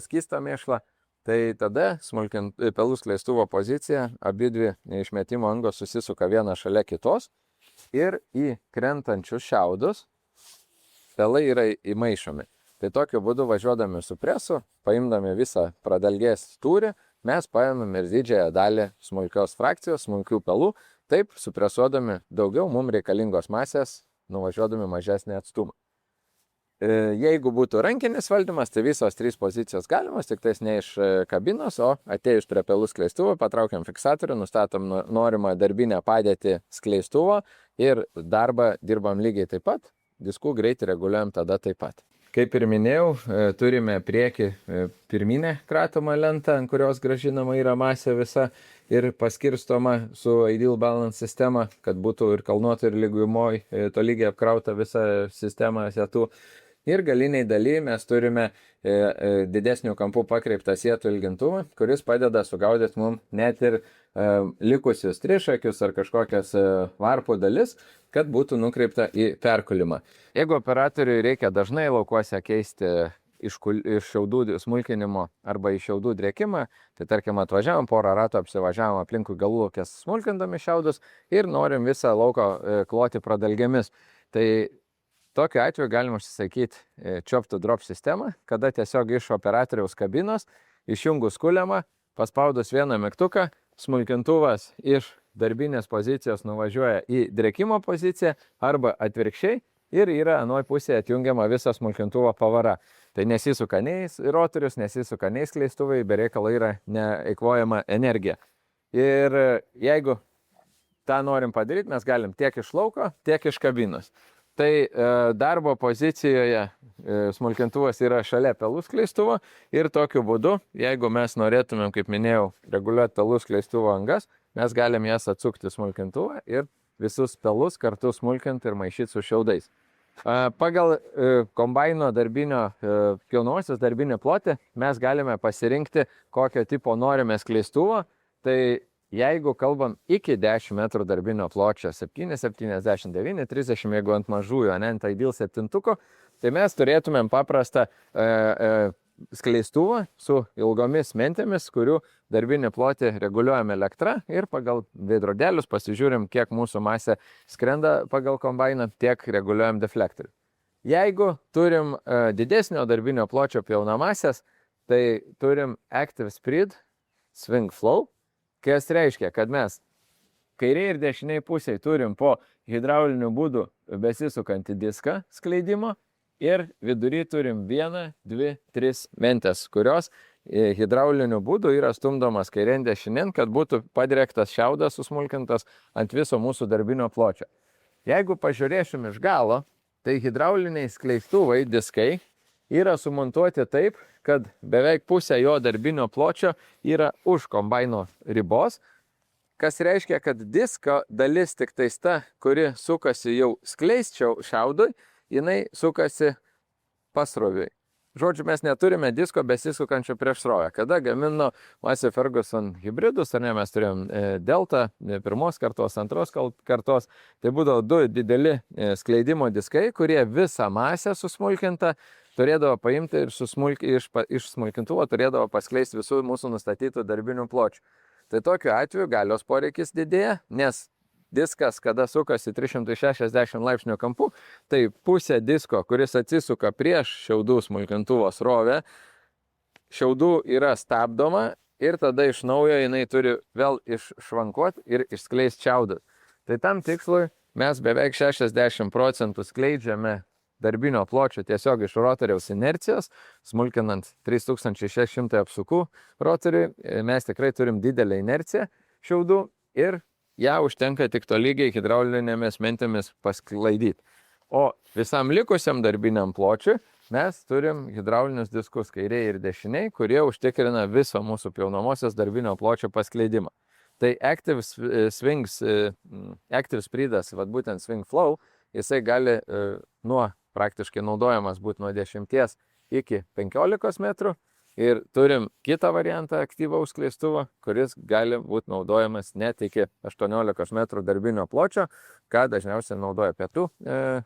skystą mėšlą. Tai tada pelų skleistuvo pozicija, abidvi išmetimo angos susisuka viena šalia kitos ir į krentančius šiaudus pelai yra įmaišomi. Tai tokiu būdu važiuodami su presu, paimdami visą pradalgės tūrį, mes paėmėm ir didžiąją dalį smulkios frakcijos, smulkių pelų, taip supresuodami daugiau mums reikalingos masės, nuvažiuodami mažesnį atstumą. Jeigu būtų rankinis valdymas, tai visos 3 pozicijos galimos, tik tais ne iš kabinos, o atėjus prie pelų skleistuvo, patraukiam fiksatorių, nustatom norimą darbinę padėtį skleistuvo ir darbą dirbam lygiai taip pat, diskų greitį reguliuojam tada taip pat. Kaip ir minėjau, turime priekį pirminę kratomą lentą, ant kurios grąžinama yra masė visa ir paskirstoma su Ideal Balance sistema, kad būtų ir kalnuota, ir lygumoj tolygiai apkrauta visa sistema sietų. Ir galiniai daly mes turime didesnių kampų pakreiptą sietų ilgintuvą, kuris padeda sugaudyti mums net ir likusius trišakius ar kažkokias varpų dalis, kad būtų nukreipta į perkulimą. Jeigu operatoriui reikia dažnai laukuose keisti iš šiaudų smulkinimo arba iš šiaudų drėkimą, tai tarkim atvažiavom porą ratų, apsivažiavom aplinkui galvokės smulkindami šiaudus ir norim visą lauką kloti pradalgėmis. Tai tokiu atveju galima užsisakyti chop to drop sistemą, kada tiesiog iš operatoriaus kabinos išjungus kuliamą, paspaudus vieną mygtuką, smulkintuvas iš darbinės pozicijos nuvažiuoja į drėkimo poziciją arba atvirkščiai ir yra anoj pusėje atjungiama visa smulkintuvo pavara. Tai nesisuka nei rotorius, nesisuka nei skleistuvai, be reikalo yra neeikvojama energija. Ir jeigu tą norim padaryti, mes galim tiek iš lauko, tiek iš kabinos. Tai darbo pozicijoje smulkintuvas yra šalia pelų skleistuvo ir tokiu būdu, jeigu mes norėtumėm, kaip minėjau, reguliuoti pelų skleistuvo angas, mes galim jas atsukti smulkintuvą ir visus pelus kartu smulkinti ir maišyti su šiaudais. Pagal kombaino darbinio pjaunamosios darbinį plotį mes galime pasirinkti, kokio tipo norime skleistuvo. Tai jeigu kalbam iki 10 metrų darbinio pločio, 7, 79, 30, jeigu ant mažųjų, ant Ideal 7, tai mes turėtumėm paprastą skleistuvą su ilgomis mentėmis, kurių darbinį plotį reguliuojame elektra ir pagal veidrodėlius pasižiūrim, kiek mūsų masė skrenda pagal kombainą, tiek reguliuojam deflektorių. Jeigu turim didesnio darbinio pločio pjaunamasias, tai turim Active Speed Swing Flow, kas reiškia, kad mes kairiai ir dešiniai pusiai turim po hidrauliniu būdu besisukantį diską skleidimo ir vidury turim 1, 2, 3 mentės, kurios hidrauliniu būdu yra stumdomas kairien dešinien, kad būtų padrėktas šiaudas susmulkintas ant viso mūsų darbinio pločio. Jeigu pažiūrėšim iš galo, tai hidrauliniai skleistuvai, diskai, yra sumontuoti taip, kad beveik pusė jo darbinio pločio yra už kombaino ribos, kas reiškia, kad disko dalis tik tais ta, kuri sukasi jau skleisčiau šiaudui, jinai sukasi pasroviui. Žodžiu, mes neturime disko besisukančio prieš srovę. Kada gamino Massey Ferguson hybridus, ar ne, mes turėjom Delta, pirmos kartos, antros kartos, tai būdavo 2 dideli skleidimo diskai, kurie visą masę susmulkintą turėdavo paimti ir iš smulkintuvo turėdavo paskleisti visų mūsų nustatytų darbinių pločių. Tai tokiu atveju galios poreikis didėja, nes diskas, kada sukasi 360 laipsnių kampu, tai pusė disko, kuris atsisuka prieš šiaudų smulkintuvo srovę, šiaudų yra stabdoma ir tada iš naujo jinai turi vėl iššvankuoti ir išskleisti šiaudus. Tai tam tikslui mes beveik 60% skleidžiame darbinio pločio tiesiog iš rotoriaus inercijos, smulkinant 3600 apsukų rotoriui, mes tikrai turim didelę inerciją šiaudų ir ją užtenka tik tolygiai hidraulinėmis mentėmis pasklaidyti. O visam likusiam darbiniam pločiui mes turim hidraulinius diskus kairiai ir dešiniai, kurie užtikrina viso mūsų pjaunamosios darbinio pločio paskleidimą. Tai Active Speedas, būtent Swing Flow, jisai gali praktiškai naudojamas būti nuo 10 iki 15 metrų. Ir turim kitą variantą aktyvaus skleistuvo, kuris gali būti naudojamas net iki 18 metrų darbinio pločio, ką dažniausiai naudoja Pietų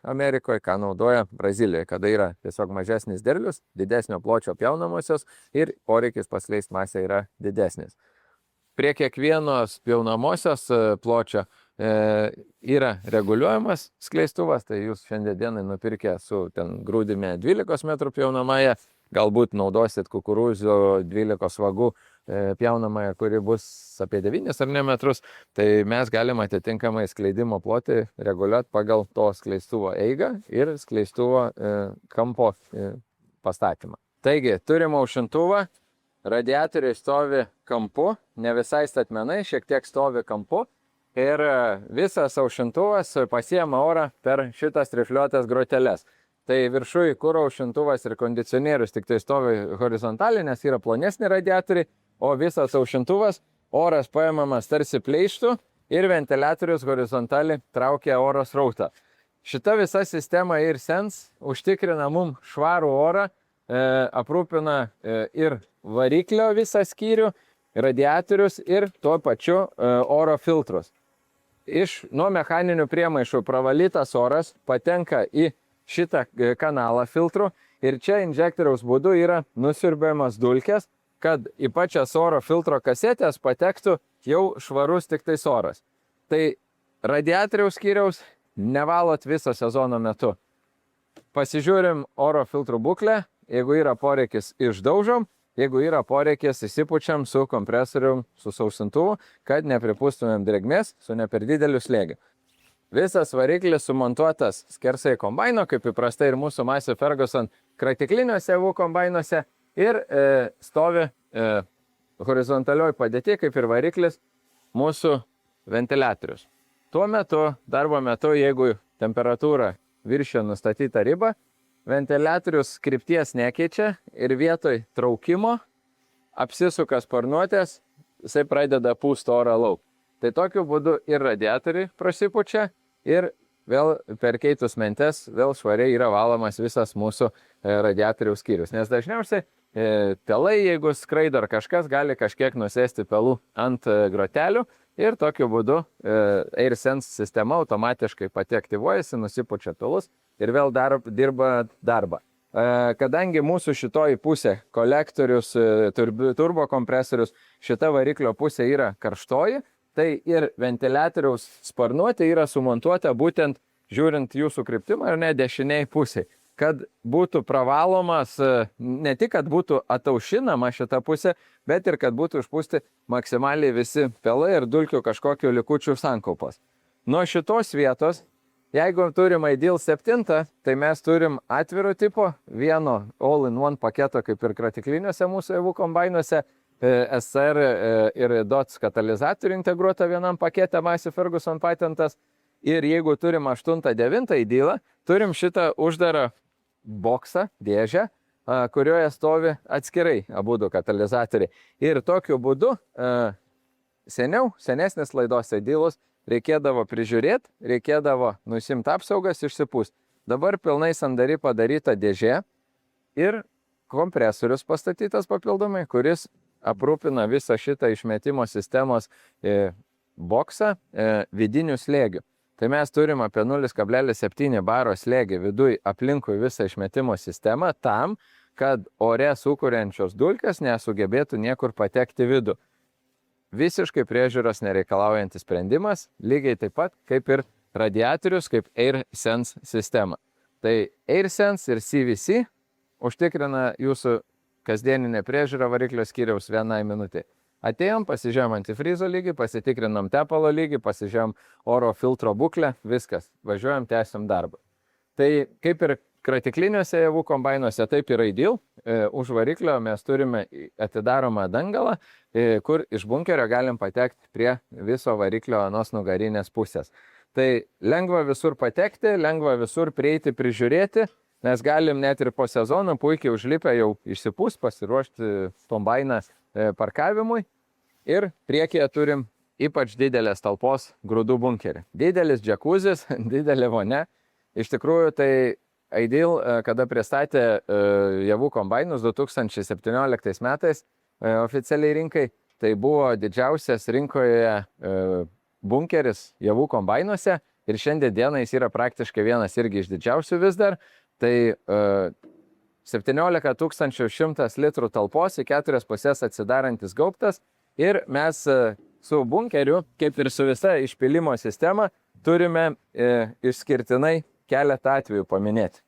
Amerikoje, ką naudoja Brazilijoje, kada yra tiesiog mažesnis derlius, didesnio pločio pjaunamosios ir poreikis paskleisti masę yra didesnis. Prie kiekvienos pjaunamosios pločio yra reguliuojamas skleistuvas, tai jūs šiandien nupirkę su grūdime 12 metrų pjaunamąją, galbūt naudosit kukurūzų 12 svagų pjaunamąją, kuri bus apie 9 ar ne metrus, tai mes galime atitinkamai skleidimo plotį reguliuoti pagal to skleistuvo eigą ir skleistuvo kampo pastatymą. Taigi, turim aušintuvą, radiatoriai stovi kampu, ne visai statmenai, šiek tiek stovi kampu ir visas aušintuvas pasiema orą per šitas rifliuotas groteles. Tai viršui kuro aušintuvas ir kondicionierius tik tai stovi horizontaliai, nes yra plonesni radiatoriai, o visas aušintuvas oras paimamas tarsi pleištų ir ventiliatorius horizontaliai traukia oro srautą. Šita visa sistema AirSense užtikrina mums švarų orą, aprūpina ir variklio visą skyrių, radiatorius ir tuo pačiu oro filtrus. Nuo mechaninių priemaišų pravalytas oras patenka į šitą kanalą filtrų ir čia injektoriaus būdu yra nusiurbiamas dulkės, kad į pačias oro filtro kasetės patektų jau švarus tik tais oras. Tai radiatoriaus skyriaus nevalot viso sezono metu. Pasižiūrim oro filtrų būklę, jeigu yra poreikis išdaužom, jeigu yra poreikis įsipučiam su kompresorium, su sausintuvu, kad nepripūstumėm drėgmės su ne per dideliu slėgiu. Visas variklis sumontuotas skersai kombaino, kaip įprastai ir mūsų Massey Ferguson kratikliniuose javų kombainuose ir stovi horizontalioj padėti, kaip ir variklis, mūsų ventiliatorius. Tuo metu, darbo metu, jeigu temperatūra viršė nustatytą ribą, ventiliatorius krypties nekeičia ir vietoj traukimo apsisuka sparnuotės, jisai pradeda pūsti orą lauk. Tai tokiu būdu ir radiatoriai prasipučia ir vėl per keitus mentes vėl švariai yra valomas visas mūsų radiatoriaus skyrius. Nes dažniausiai pelai, jeigu skraido ar kažkas, gali kažkiek nusėsti pelų ant grotelių ir tokiu būdu AirSense sistema automatiškai pati aktyvuojasi, nusipučia pelus ir vėl dirba darbą. Kadangi mūsų šitoji pusė, kolektorius, turbokompresorius, šita variklio pusė yra karštoji, tai ir ventiliatoriaus sparnuotė yra sumontuota būtent žiūrint jūsų kryptimą ar ne dešiniai pusiai, kad būtų pravalomas, ne tik, kad būtų ataušinama šita pusė, bet ir kad būtų išpūsti maksimaliai visi pelai ir dulkių kažkokių likučių sankaupas. Nuo šitos vietos, jeigu turim Ideal 7, tai mes turim atviro tipo, vieno all-in-one paketo, kaip ir kratikliniuose mūsų javų kombainuose, SR ir DOTS katalizatorių integruota vienam pakete, Massey Ferguson patentas. Ir jeigu turim 8-9 Idealą, turim šitą uždarą boksą, dėžę, kurioje stovi atskirai abudu katalizatoriai. Ir tokiu būdu senesnės laidos Idealus reikėdavo prižiūrėti, reikėdavo nusimti apsaugas, išsipūsti. Dabar pilnai sandari padaryta dėžė ir kompresorius pastatytas papildomai, kuris aprūpina visą šitą išmetimo sistemos boksą vidinių slėgių. Tai mes turim apie 0,7 baro slėgį viduj aplinkui visą išmetimo sistemą tam, kad ore sukuriančios dulkės nesugebėtų niekur patekti vidų. Visiškai priežiūros nereikalaujantis sprendimas, lygiai taip pat kaip ir radiatorius, kaip AirSense sistema. Tai AirSense ir CVC užtikrina jūsų kasdieninę priežiūrą variklio skyriaus vienai minutė. Atėjom, pasižiūrėjom antifrizo lygį, pasitikrinom tepalo lygį, pasižiūrėjom oro filtro būklę, viskas, važiuojam, tęsiam darbą. Tai kaip ir kratikliniuose javų kombainuose, taip ir Ideal, už variklio mes turime atidaromą dangalą, kur iš bunkerio galim patekti prie viso variklio anos nugarinės pusės. Tai lengva visur patekti, lengva visur prieiti, prižiūrėti, nes galim net ir po sezono puikiai užlipę jau išsipūst, pasiruošti kombainą parkavimui. Ir priekyje turim ypač didelės talpos grūdų bunkerį. Didelis džekuzis, didelė vonia. Iš tikrųjų, tai Ideal, kada pristatė javų kombainus 2017 metais oficialiai rinkai, tai buvo didžiausias rinkoje bunkeris javų kombainuose ir šiandien dieną jis yra praktiškai vienas irgi iš didžiausių vis dar. Tai 17 100 litrų talpos į 4 pusės atsidarantis gaubtas ir mes su bunkeriu, kaip ir su visa išpilimo sistema, turime išskirtinai keletą atvejų paminėti.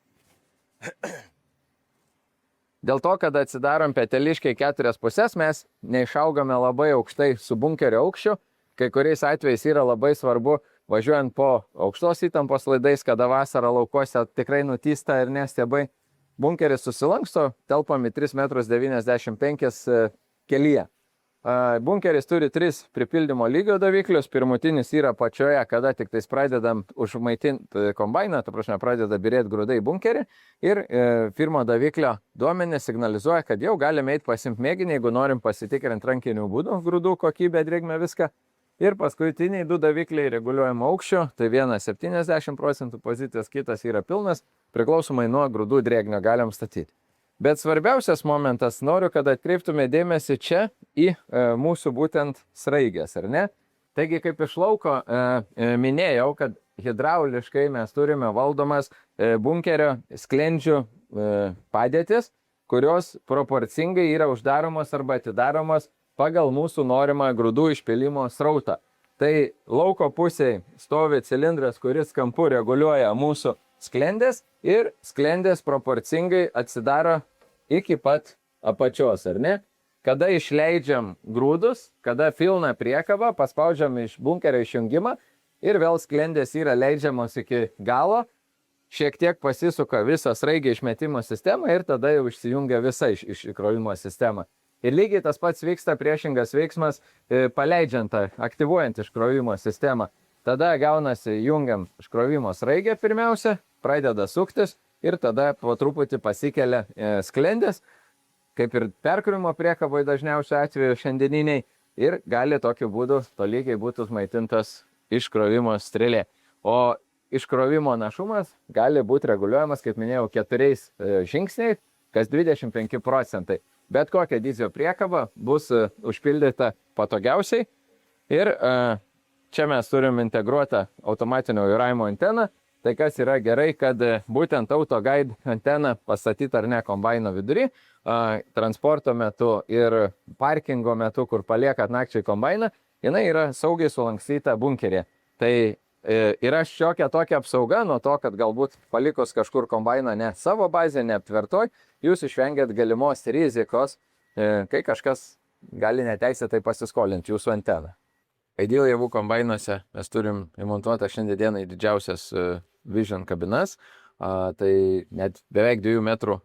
Dėl to, kad atsidarom peteliškai 4 pusės, mes neišaugame labai aukštai su bunkerio aukščiu. Kai kuriais atvejais yra labai svarbu, važiuojant po aukštos įtampos laidais, kada vasarą laukuose tikrai nutysta ir nestiebai. Bunkeris susilanksto, telpam į 3,95 m kelyje. Bunkeris turi 3 pripildymo lygio daviklius. Pirmutinis yra pačioje, kada tik tais pradedam užmaitinti kombainą, ta prasme pradeda birėti grūdai į bunkerį. Ir pirmo daviklio duomenys signalizuoja, kad jau galime eiti pasimti mėginį, jeigu norim pasitikrinti rankinių būdų, grūdų kokybę, drėgmę, viską. Ir paskutiniai 2 davikliai reguliuojamo aukščio, tai vienas 70% pozicijos, kitas yra pilnas, priklausomai nuo grūdų drėgnio galim statyti. Bet svarbiausias momentas, noriu, kad atkreiptume dėmesį čia į mūsų būtent sraigės, ar ne? Taigi, kaip iš lauko minėjau, kad hidrauliškai mes turime valdomas bunkerio sklendžių padėtis, kurios proporcingai yra uždaromos arba atidaromos pagal mūsų norimą grūdų išpylimo srautą. Tai lauko pusėje stovi cilindras, kuris kampu reguliuoja mūsų sklendės ir sklendės proporcingai atsidaro iki pat apačios, ar ne? Kada išleidžiam grūdus, kada pilna priekaba, paspaudžiam iš bunkerio išjungimą ir vėl sklendės yra leidžiamos iki galo, šiek tiek pasisuka visą sraigę išmetimo sistemą ir tada jau išsijungia visa iškrovimo sistema. Ir lygiai tas pats vyksta priešingas veiksmas paleidžiant, aktyvuojant iškrovimo sistemą. Tada gaunasi, jungiam iškrovimo sraigę pirmiausia, pradeda suktis ir tada po truputį pasikelia sklendės, kaip ir perkrovimo priekaboje dažniausiai atveju šiandieniniai, ir gali tokiu būdu tolygiai būtų maitintas iškrovimo strėlė. O iškrovimo našumas gali būti reguliuojamas, kaip minėjau, 4 žingsniais, kas 25%. Bet kokia dydžio priekaba bus užpildyta patogiausiai. Ir čia mes turim integruotą automatinio vairavimo anteną. Tai kas yra gerai, kad būtent AutoGuide antena pastatyta ar ne kombaino vidury, transporto metu ir parkingo metu, kur paliekat nakčiai kombainą, jinai yra saugiai sulankstyta bunkerė. Tai yra šiokia tokia apsauga nuo to, kad galbūt palikus kažkur kombainą ne savo bazę, ne aptvertoj, jūs išvengiat galimos rizikos, kai kažkas gali neteisėtai pasiskolinti jūsų anteną. Ideal javų kombainuose mes turim įmontuotą šiandienai didžiausias Vision kabinas, tai net beveik 2 metrų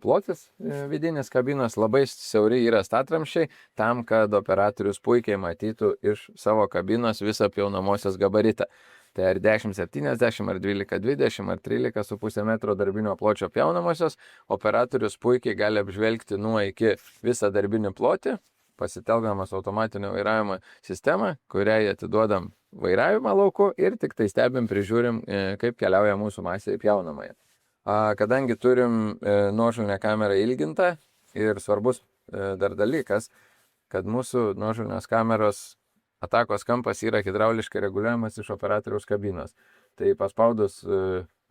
plotis vidinis kabinos, labai siauri yra statramščiai, tam, kad operatorius puikiai matytų iš savo kabinos visą pjaunamosios gabaritą. Tai ar 10-70, ar 12-20, ar 13,5 metro darbinio pločio pjaunamosios, operatorius puikiai gali apžvelgti nuo iki visą darbinį plotį, pasitelkdamas automatinio vairavimo sistemą, kuriai atiduodam vairavimą lauku ir tik tai stebim, prižiūrim, kaip keliauja mūsų masė į pjaunamąją. Kadangi turim nuožulnę kamerą ilgintą ir svarbus dar dalykas, kad mūsų nuožulnės kameros atakos kampas yra hidrauliškai reguliuojamas iš operatoriaus kabinos. Tai paspaudus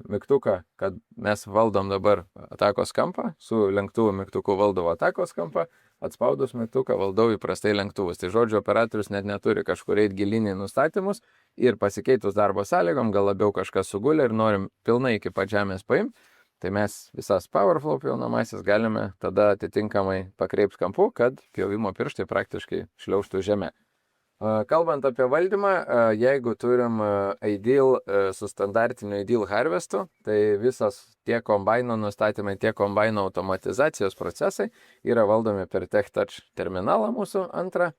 mygtuką, kad mes valdom dabar atakos kampą, su lenktuvu mygtuku valdau atakos kampą, atspaudus mygtuką valdau įprastai lenktuvus. Tai žodžiu, operatorius net neturi kažkur eit giliniai nustatymus ir pasikeitus darbo sąlygom, gal labiau kažkas sugulė ir norim pilnai iki pat žemės paimti, tai mes visas PowerFlow pjaunamasis galime tada atitinkamai pakreipti kampu, kad pjovimo pirštai praktiškai šliaužtų žemę. Kalbant apie valdymą, jeigu turim Ideal su standartiniu Ideal Harvestu, tai visas tiek kombaino nustatymai, tiek kombaino automatizacijos procesai yra valdomi per TechTouch terminalą mūsų antrą.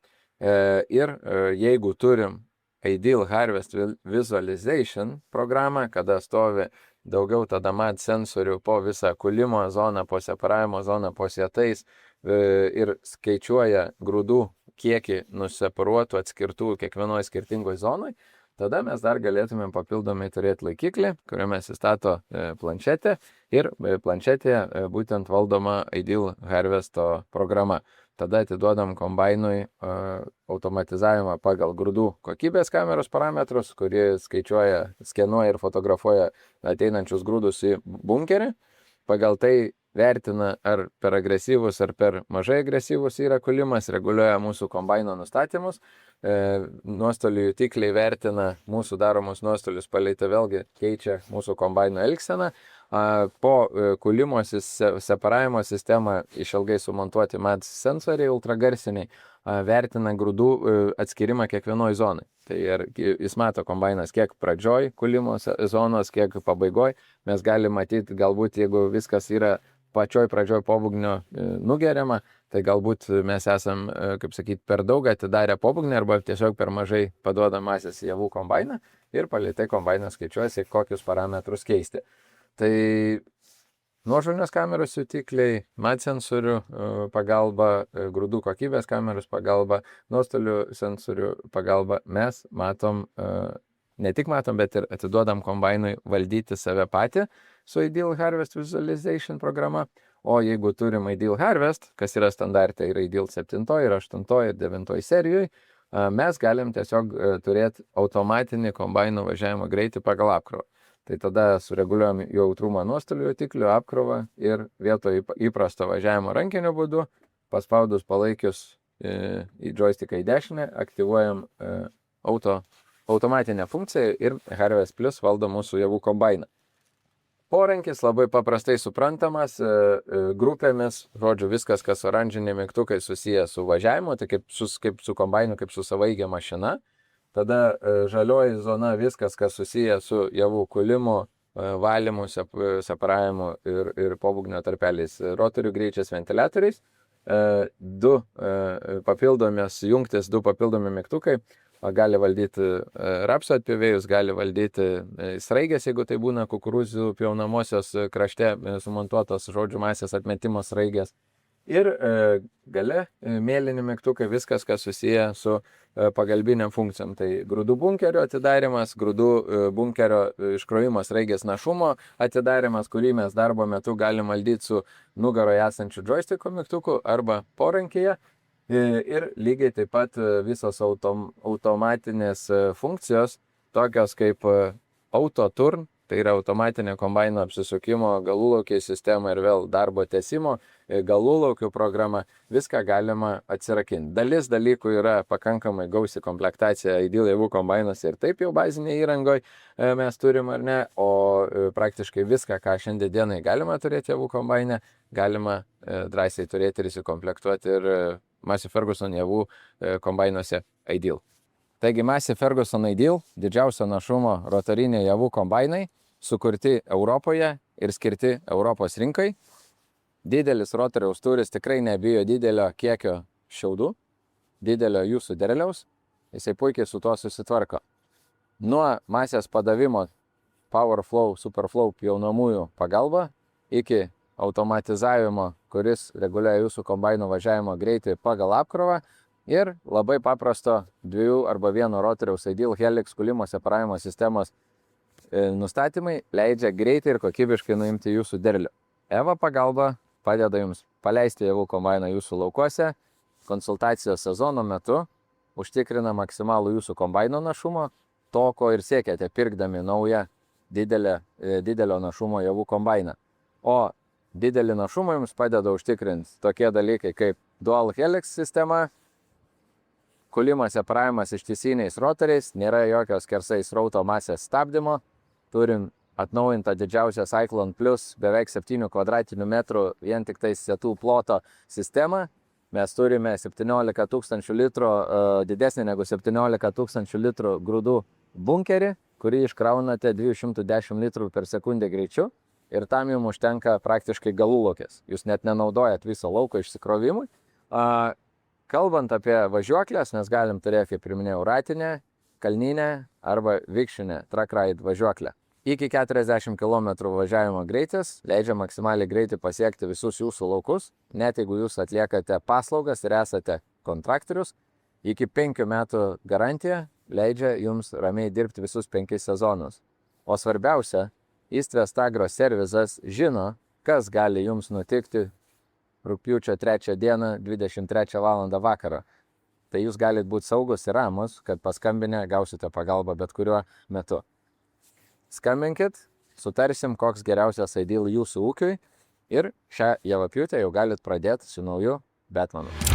Ir jeigu turim Ideal Harvest Visualization programą, kada stovi daugiau tada mat sensorių po visą kulimo zoną, po separavimo zoną, po sietais ir skaičiuoja grūdų kiekį nuseparuotų atskirtų kiekvienoje skirtingoje zonoje, tada mes dar galėtumėm papildomai turėti laikiklį, kuriame įstato planšetę ir planšetėje būtent valdoma Ideal Harvesto programa. Tada atiduodam kombainui automatizavimą pagal grūdų kokybės kameros parametrus, kurie skaičiuoja, skenuoja ir fotografuoja ateinančius grūdus į bunkerį. Pagal tai vertina, ar per agresyvus, ar per mažai agresyvus yra kulimas, reguliuoja mūsų kombaino nustatymus, nuostolių jutikliai vertina mūsų daromus nuostolius, paleita vėlgi keičia mūsų kombaino elgseną. Po kulimosi separavimo sistemą išilgai sumontuoti mat sensoriai ultragarsiniai vertina grūdų atskirimą kiekvienoje zonai. Tai jis mato kombainas kiek pradžioj kulimo zonos, kiek pabaigoj. Mes galime matyti, galbūt jeigu viskas yra pačioj pradžioj pobūgnio nugeriama, tai galbūt mes esam, kaip sakyti, per daug atidarę pobūgnį arba tiesiog per mažai paduodam masės javų kombainą ir palei tai kombainas skaičiuosi, kokius parametrus keisti. Tai nuožulnios kameros jutikliai, matsensorių pagalba, grūdų kokybės kameros pagalba, nuostolių sensorių pagalba mes matom, ne tik matom, bet ir atiduodam kombainui valdyti save patį su Ideal Harvest Visualization programa. O jeigu turim Ideal Harvest, kas yra standartai ir Ideal 7, ir 8, ir 9 serijoje, mes galim tiesiog turėti automatinį kombaino važiavimo greitį pagal apkrovą. Tai tada sureguliuojam jautrumą nuostolių jutiklių, apkrovą ir vietoj įprasto važiavimo rankiniu būdu, paspaudus palaikius į joysticką į dešinę, aktyvuojam automatinę funkciją ir Harvest Plus valdo mūsų javų kombainą. Porankis labai paprastai suprantamas, grupėmis, žodžiu, viskas, kas oranžiniai mygtukai susiję su važiavimu, tai kaip su kombainu, kaip su savaigė mašina. Tada žalioji zona, viskas, kas susiję su javų kulimu, valymu, separavimu ir pobūgnio tarpeliais, rotorių greičiais, ventiliatoriais. Du papildomės jungtis, du papildomi mygtukai. Gali valdyti rapsų atpjovėjus, gali valdyti sraigės, jeigu tai būna kukurūzų pjaunamosios krašte sumontuotos žodžių masės atmetimo sraigės. Ir gale mėlyni mygtukai, viskas, kas susiję su pagalbiniam funkcijom. Tai grūdų bunkerio atidarimas, grūdų bunkerio iškrovimas sraigės našumo atidarimas, kurį mes darbo metu galim valdyti su nugaroje esančiu joysticko mygtuku arba porankyje. Ir lygiai taip pat visos automatinės funkcijos, tokios kaip autoturn, tai yra automatinė kombaino apsisukimo, galūlaukiai sistema ir vėl darbo tęsimo, galūlaukių programa, viską galima atsirakinti. Dalis dalykų yra pakankamai gausi komplektacija Ideal javų kombainuose ir taip jau bazinė įrangoje mes turim ar ne, o praktiškai viską, ką šiandienai galima turėti javų kombaine, galima drąsiai turėti ir įsikomplektuoti ir Massey Ferguson javų kombainuose Ideal. Taigi Massey Ferguson Ideal, didžiausio našumo rotoriniai javų kombainai, sukurti Europoje ir skirti Europos rinkai. Didelis rotoriaus tūris tikrai nebijo didelio kiekio šiaudų, didelio jūsų derliaus, jisai puikiai su tuo susitvarko. Nuo masės padavimo Powerflow, Superflow pjaunamųjų pagalba iki automatizavimo, kuris reguliuoja jūsų kombaino važiavimo greitį pagal apkrovą ir labai paprasto 2 arba 1 rotoriaus Ideal Helix kulimo separavimo sistemos nustatymai leidžia greitai ir kokybiškai nuimti jūsų derlių. EVA pagalba padeda jums paleisti javų kombainą jūsų laukuose, konsultacijos sezono metu užtikrina maksimalų jūsų kombaino našumo, to, ko ir siekiate pirkdami naują didelio našumo javų kombainą. O didelį našumą jums padeda užtikrinti tokie dalykai kaip Dual Helix sistema, kulimas separavimas ištisiniais rotoriais, nėra jokios skersai srauto masės stabdymo, turim atnaujintą didžiausią Cyclone Plus beveik 7 kvadratinių metrų vien tik tai sėtų ploto sistemą. Mes turime 17 000 litrų, didesnį negu 17 000 litrų grūdų bunkerį, kurį iškraunate 210 litrų per sekundę greičiu. Ir tam jums užtenka praktiškai galūlokės. Jūs net nenaudojat viso lauko išsikrovimui. Kalbant apie važiuoklės, mes galim turėti, kaip ir minėjau, ratinę, kalninę arba vikšinę track ride važiuoklę. Iki 40 km važiavimo greitis leidžia maksimaliai greitį pasiekti visus jūsų laukus, net jeigu jūs atliekate paslaugas ir esate kontraktorius. Iki 5 metų garantija leidžia jums ramiai dirbti visus 5 sezonus. O svarbiausia, East-West Agro servizas žino, kas gali jums nutikti rugpjūčio 3 dieną 23 val. Vakaro. Tai jūs galite būti saugus ir ramus, kad paskambinę gausite pagalbą bet kuriuo metu. Skambinkit, sutarsim, koks geriausias Ideal jūsų ūkiui ir šią javapjūtę jau galite pradėti su nauju Batmanu.